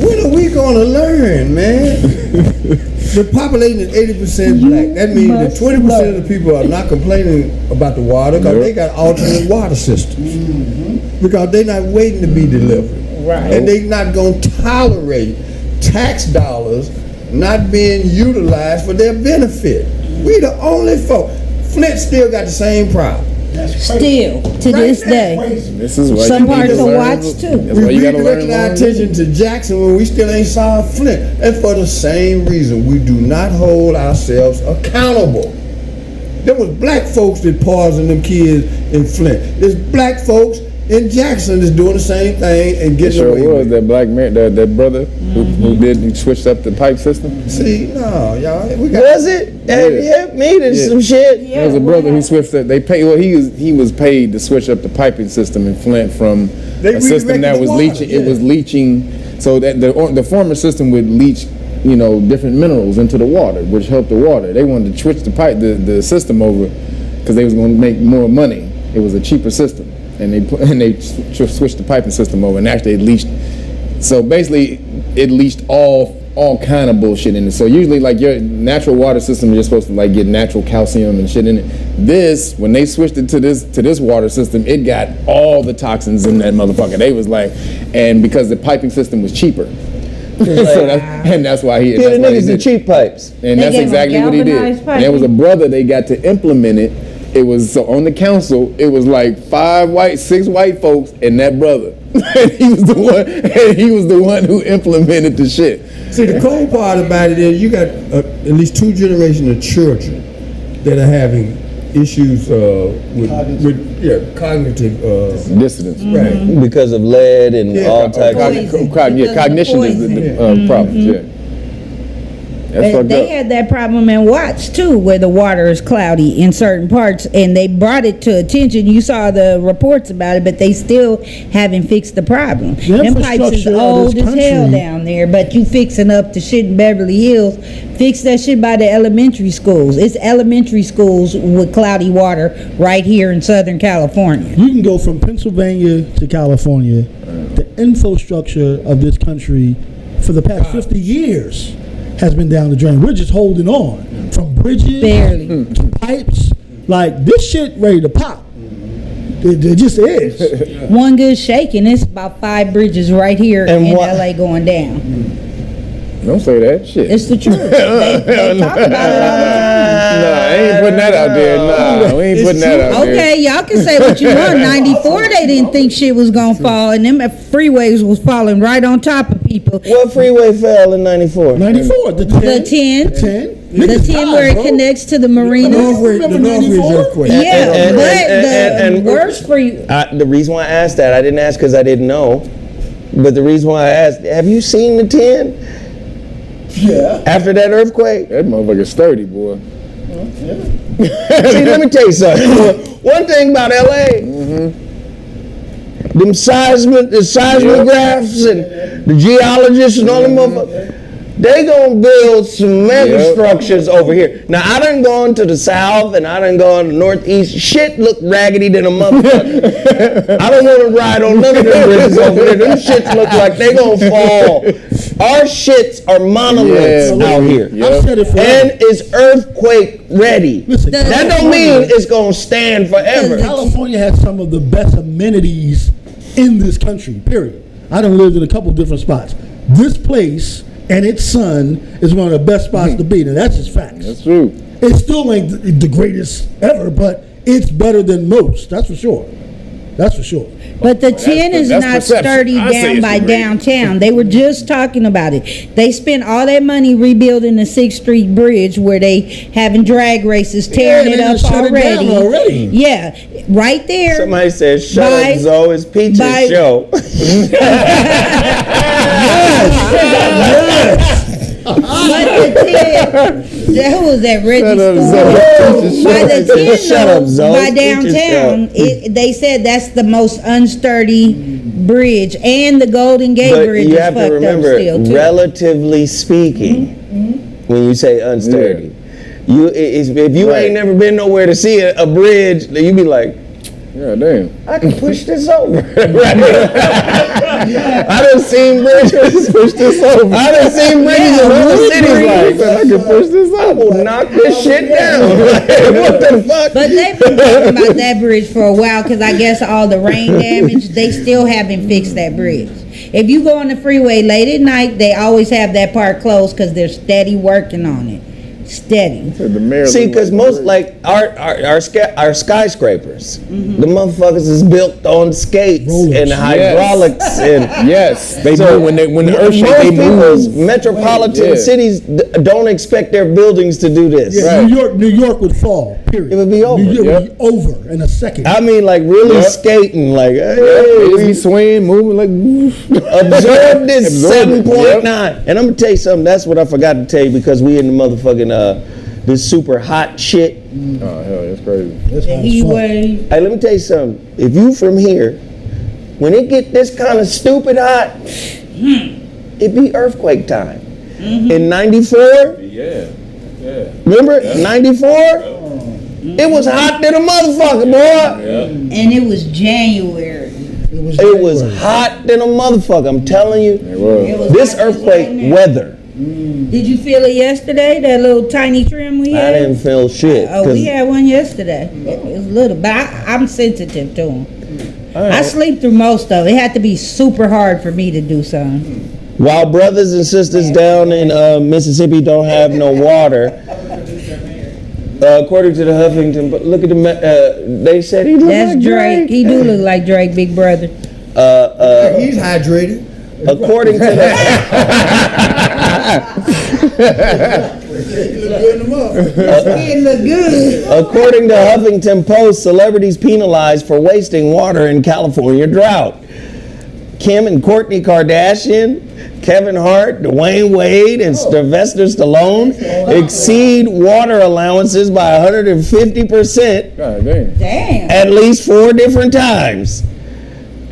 when are we going to learn, man? The population is 80% black. That means that 20% of the people are not complaining about the water because they got alternate water systems. Because they're not waiting to be delivered. Right. And they're not going to tolerate tax dollars not being utilized for their benefit. We the only folk. Flint still got the same problem. Still to this day. This is why Some you need parts to are learn. watched too. That's We why you gotta learn redirected our long. attention to Jackson when we still ain't solved Flint. And for the same reason, we do not hold ourselves accountable. There was black folks that poisoned them kids in Flint. There's black folks in Jackson that's doing the same thing and It getting sure away was with it. that black man, that brother who switched up the pipe system. See, no, y'all, we got. Was it? Yeah. Me to some shit. There was a brother who switched up. They paid. Well, he was paid to switch up the piping system in Flint from They a system that redirected was the water, leaching. yeah. It was leaching, so that the former system would leach, different minerals into the water, which helped the water. They wanted to switch the system over because they was going to make more money. It was a cheaper system, and they switched the piping system over, and actually it leached. So basically, it leached all all kind of bullshit in it. So usually, like, your natural water system, you're supposed to like get natural calcium and shit in it. This, when they switched it to this water system, it got all the toxins in that motherfucker. They was like, and because the piping system was cheaper. That's why he. Yeah, the niggas the cheap pipes. And that's exactly what he did. And there was a brother, they got to implement it. It was so on the council, it was like 6 white folks and that brother. And he was the one who implemented the shit. See, the cool part about it is you got at least 2 generations of children that are having issues with cognitive dissonance, right? Because of lead and all types of cognition is the problem. Yeah. They had that problem in Watts too, where the water is cloudy in certain parts, and they brought it to attention. You saw the reports about it, but they still haven't fixed the problem. Them pipes is old as hell down there, but you fixing up the shit in Beverly Hills. Fix that shit by the elementary schools. It's elementary schools with cloudy water right here in Southern California. You can go from Pennsylvania to California. The infrastructure of this country for the past 50 years has been down the drain. We're just holding on from bridges to pipes. Like, this shit ready to pop. It just is. One good shaking, it's about 5 bridges right here in LA going down. Don't say that shit. It's the truth. They talk about it all the time. Nah, I ain't putting that out there. Nah, we ain't putting that out there. Okay, y'all can say what you want. 94, they didn't think shit was gonna fall, and them freeways was falling right on top of people. What freeway fell in 94? 94, the 10. The 10 where it connects to the marina. The Northridge earthquake. Yeah, but the worst the reason why I asked that, I didn't ask because I didn't know, but the reason why I asked, have you seen the 10? Yeah. After that earthquake? That motherfucker's sturdy, boy. See, let me tell you something. One thing about LA, them seismographs and the geologists and all them motherfuckers, they gonna build some mega structures over here. Now, I done gone to the south and I done gone to the northeast. Shit look raggedy than a motherfucker. I don't want to ride on none of them bridges over there. Them shits look like they gonna fall. Our shits are monoliths out here. I've said it forever. And it's earthquake ready. Listen, that don't mean it's gonna stand forever. California has some of the best amenities in this country, period. I done lived in a couple different spots. This place and its sun is one of the best spots to be. Now, that's just facts. That's true. It still ain't the greatest ever, but it's better than most. That's for sure. That's for sure. But the 10 is not sturdy down by downtown. They were just talking about it. They spent all that money rebuilding the 6th Street Bridge where they having drag races, tearing it up already. Yeah, right there. Somebody said, shut up, Zoe, it's Peach's show. Yes. But the 10, who was that? Reggie By the 10, though, by downtown, they said that's the most unsturdy bridge, and the Golden Gate Bridge is fucked up still, too. You have to remember, relatively speaking, when you say unsturdy, if you ain't never been nowhere to see a bridge, you be like, yeah, damn. I can push this over. I done seen bridges. Push this over. I done seen bridges in other cities like, I can push this over. I will knock this shit down. What the fuck? But they've been talking about that bridge for a while because I guess all the rain damage, they still haven't fixed that bridge. If you go on the freeway late at night, they always have that part closed because they're steady working on it. Steady. See, because most like our skyscrapers, the motherfuckers is built on skates and hydraulics and they move when the earth shake, they move. Metropolitan cities don't expect their buildings to do this. Yeah, right. New York would fall. Period. It would be over. New York would be over in a second. I mean, like really skating, like hey, we swing, moving like absorb this 7.9. And I'm gonna tell you something. That's what I forgot to tell you because we in the motherfucking this super hot shit. Oh hell, that's crazy. Hey, let me tell you something. If you from here, when it get this kind of stupid hot, it be earthquake time. In 94, remember 94? It was hot than a motherfucker, boy. And it was January. It was hot than a motherfucker. I'm telling you, this earthquake weather Did you feel it yesterday? That little tiny trim we had? I didn't feel shit. Oh, we had one yesterday. It was little, but I'm sensitive to them. I sleep through most of it. It had to be super hard for me to do something. While brothers and sisters down in Mississippi don't have no water, according to the Huffington, but look at the, they said he looked That's like Drake. He do look like Drake, big brother. He's hydrated. According to the Look good. according to Huffington Post, celebrities penalized for wasting water in California drought. Kim and Kourtney Kardashian, Kevin Hart, Dwayne Wade, and Sylvester Stallone exceed water allowances by 150% Damn. at least 4 different times.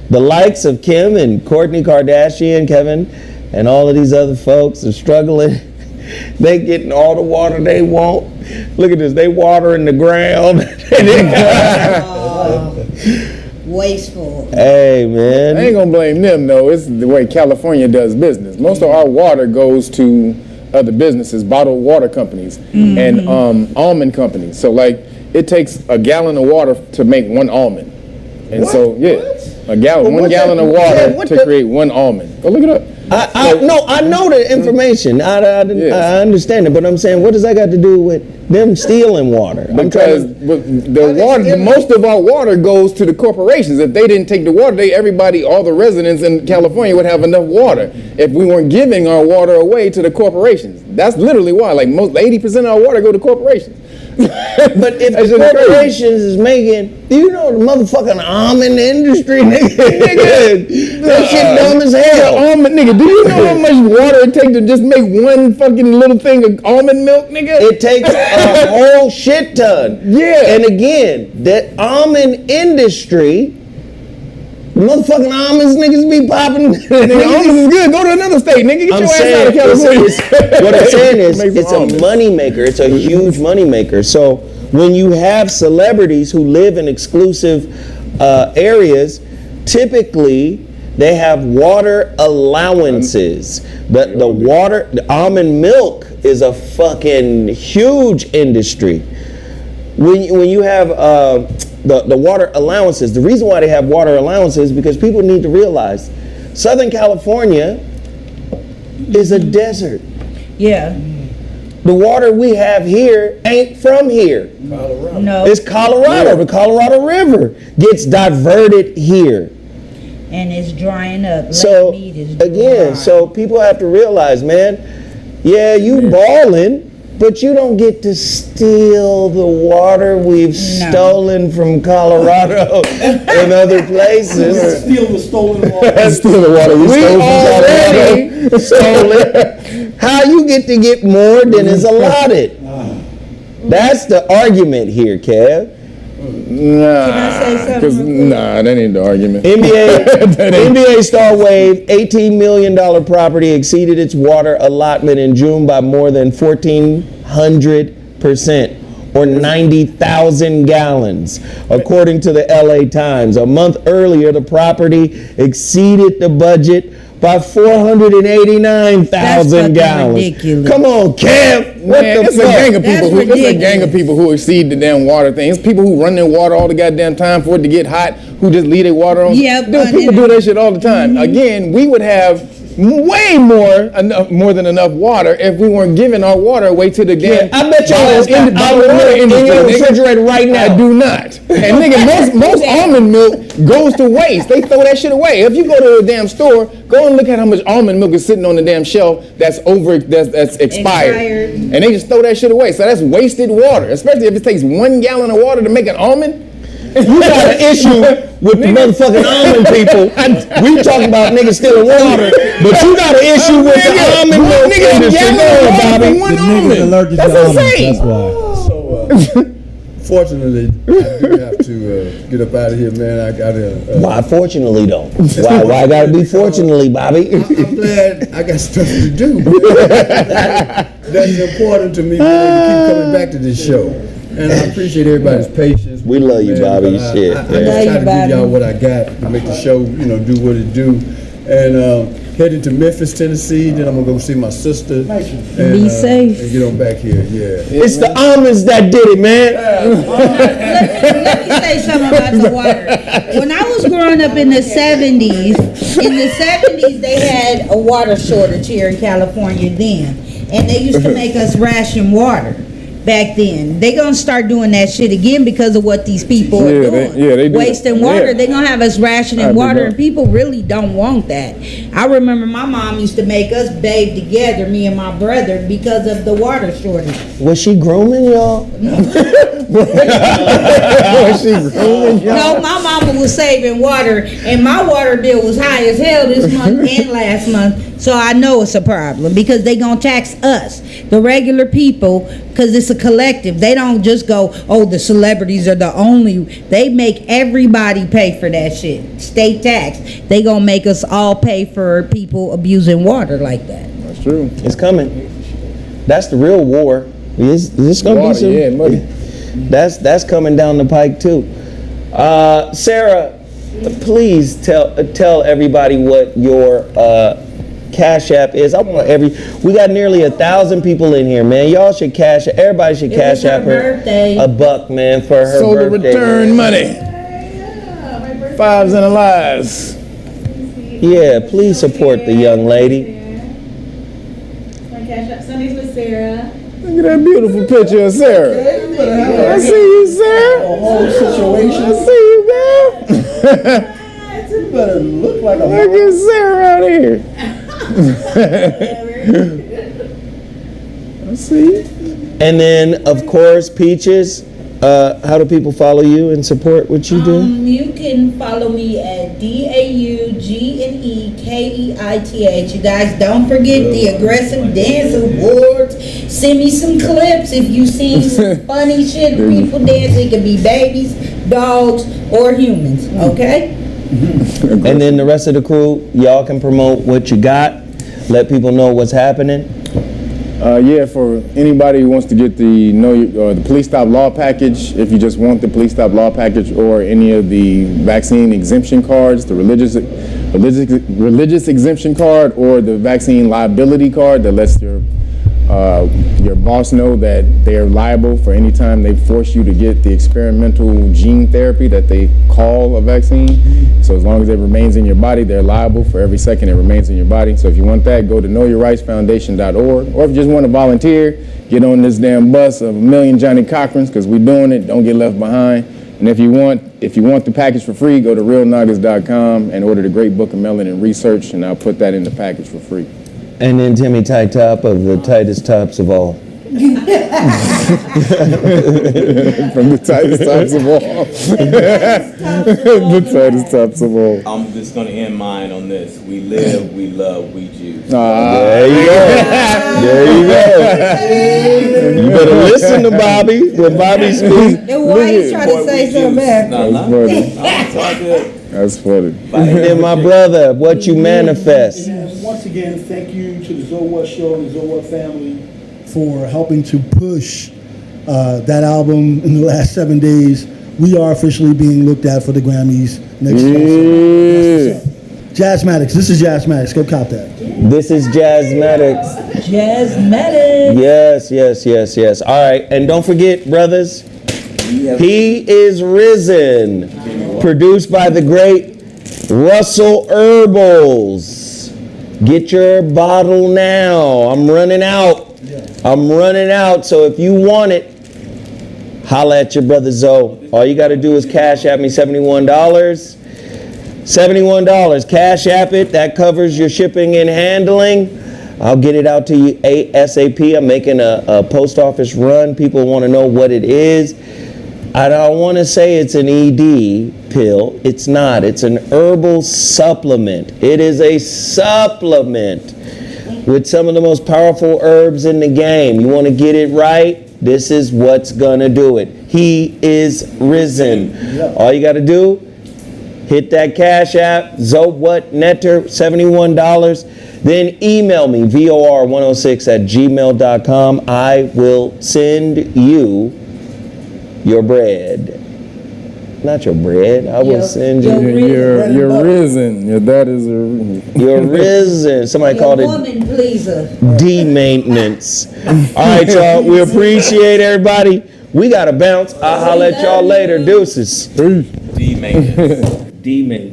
The likes of Kim and Kourtney Kardashian, Kevin, and all of these other folks are struggling. They getting all the water they want. Look at this, they watering the ground. Wasteful. Hey, man. I ain't gonna blame them though. It's the way California does business. Most of our water goes to other businesses, bottled water companies and almond companies. So like it takes a gallon of water to make 1 almond. And so a gallon, 1 gallon of water to create 1 almond. Go look it up. I know the information. I understand it, but I'm saying, what does that got to do with them stealing water? Because most of our water goes to the corporations. If they didn't take the water, all the residents in California would have enough water. If we weren't giving our water away to the corporations, that's literally why. Like 80% of our water go to corporations. But if the corporations is making, do you know the motherfucking almond industry, nigga? That shit dumb as hell. Almond, nigga, do you know how much water it takes to just make 1 fucking little thing of almond milk, nigga? It takes a whole shit ton. Yeah. And again, that almond industry, motherfucking almonds niggas be popping. Almonds is good. Go to another state, nigga. Get your ass out of California. What I'm saying is, it's a money maker. It's a huge money maker. So when you have celebrities who live in exclusive areas, typically they have water allowances. The almond milk is a fucking huge industry. When you have the water allowances, the reason why they have water allowances is because people need to realize Southern California is a desert. Yeah. The water we have here ain't from here. Colorado. No. It's Colorado. Yeah. The Colorado River gets diverted here. And it's drying up. So Lake Mead is again, dry. so people have to realize, man, yeah, you balling, but you don't get to steal the water we've stolen from Colorado and other places. Steal the stolen water. Steal the water we stole from Colorado. Stole it. How you get to get more than is allotted? That's the argument here, Kev. Nah, Can I say something? that ain't the argument. NBA star Wade, $18 million property exceeded its water allotment in June by more than 1,400%, or 90,000 gallons, according to the LA Times. A month earlier, the property exceeded the budget by 489,000 gallons. Ridiculous. Come on, Kev. What the it's fuck? a gang of people. That's It's a gang of ridiculous. people who exceed the damn water thing. It's people who run their water all the goddamn time for it to get hot, who just leave their water on. Yep, People do that shit all the time. Again, we would have way more than enough water if we weren't giving our water away to the damn. I bet y'all water got almond milk in your nigga. refrigerator right now. I do not. And nigga, most almond milk goes to waste. They throw that shit away. If you go to a damn store, go and look at how much almond milk is sitting on the damn shelf that's expired. And they just throw that shit away. So that's wasted water, especially if it takes 1 gallon of water to make an almond. You got an issue with the motherfucking almond people. We talking about niggas stealing water, but you got an issue with the almond milk industry. The niggas allergic to almonds, insane. that's why. So, fortunately, I do have to get up out of here, man. I got to. Why fortunately though? Why gotta be fortunately, Bobby? I'm glad I got stuff to do. That's important to me, man, to keep coming back to this show. And I appreciate everybody's patience. We love you, Bobby. Shit. I just try to give y'all what I got to make the show, do what it do. And heading to Memphis, Tennessee. Then I'm gonna go see my sister. And, Be safe. And get on back here. Yeah. It's the almonds that did it, man. Let me say something about the water. When I was growing up in the 70s, they had a water shortage here in California then. And they used to make us ration water back then. They gonna start doing that shit again because of what these people are doing. They do. Wasting water. Yeah. They gonna have us rationing water, and people really don't want that. I remember my mom used to make us bathe together, me and my brother, because of the water shortage. Was she grooming y'all? Was she grooming y'all? No, my mama was saving water, and my water bill was high as hell this month and last month. So I know it's a problem because they gonna tax us, the regular people, because it's a collective. They don't just go, oh, the celebrities are the only. They make everybody pay for that shit. State tax. They gonna make us all pay for people abusing water like that. That's true. It's coming. That's the real war. Is gonna Water, be some? yeah, money. That's coming down the pike too. Sarah, please tell everybody what your Cash App is. I want we got nearly 1,000 people in here, man. Y'all should everybody should cash app her $1, man, for her So the birthday. return money. Fives and a lies. Yeah, please support the young lady. My Cash App Sundays with Sarah. Look at that beautiful picture of Sarah. I see you, Sarah. The whole situation. I see you, girl. You better look like a Look at Sarah out here. I see. And then, of course, Peaches, how do people follow you and support what you do? You can follow me at DAUGNEKEITH. You guys don't forget the Aggressive Dance Awards. Send me some clips if you seen some funny shit people dancing. It could be babies, dogs, or humans. Okay? And then the rest of the crew, y'all can promote what you got. Let people know what's happening. Yeah, for anybody who wants to get the the Police Stop Law package, if you just want the Police Stop Law package or any of the vaccine exemption cards, the religious exemption card, or the vaccine liability card that lets your boss know that they're liable for any time they force you to get the experimental gene therapy that they call a vaccine. So as long as it remains in your body, they're liable for every second it remains in your body. So if you want that, go to knowyourrightsfoundation.org. Or if you just want to volunteer, get on this damn bus of 1,000,000 Johnny Cochrans, because we're doing it. Don't get left behind. And if you want the package for free, go to realnuggas.com and order the Great Book of Melanin Research, and I'll put that in the package for free. And then Timmy Tight Top of the tightest tops of all. From the tightest tops of all. The tightest tops of all. I'm just gonna end mine on this. We live, we love, we choose. There you go. There you go. You better listen to Bobby when Bobby speaks. Then why you trying to say something back? That's funny. And then my brother, what you manifest. Once again, thank you to the Zowat Show and the Zowat family for helping to push that album in the last 7 days. We are officially being looked at for the Grammys next year. Jazzmatics. This is Jazzmatics. Go cop that. This is Jazzmatics. Jazzmatics. Yes. All right. And don't forget, brothers, He is Risen. Produced by the great Russell Herbals. Get your bottle now. I'm running out. So if you want it, holla at your brother Zoe. All you got to do is cash app me $71. $71. Cash app it. That covers your shipping and handling. I'll get it out to you ASAP. I'm making a post office run. People want to know what it is. I don't want to say it's an ED pill. It's not. It's an herbal supplement. It is a supplement with some of the most powerful herbs in the game. You want to get it right? This is what's going to do it. He is Risen. All you got to do, hit that Cash App, ZoWhatNetter, $71. Then email me, VOR106@gmail.com. I will send you your bread. not your bread. I will send you. You're risen. Your dad is You're risen. Somebody called it woman pleaser. D-maintenance. All right, y'all. We appreciate everybody. We got to bounce. I'll holler at y'all later. Deuces. D-maintenance. D-maintenance.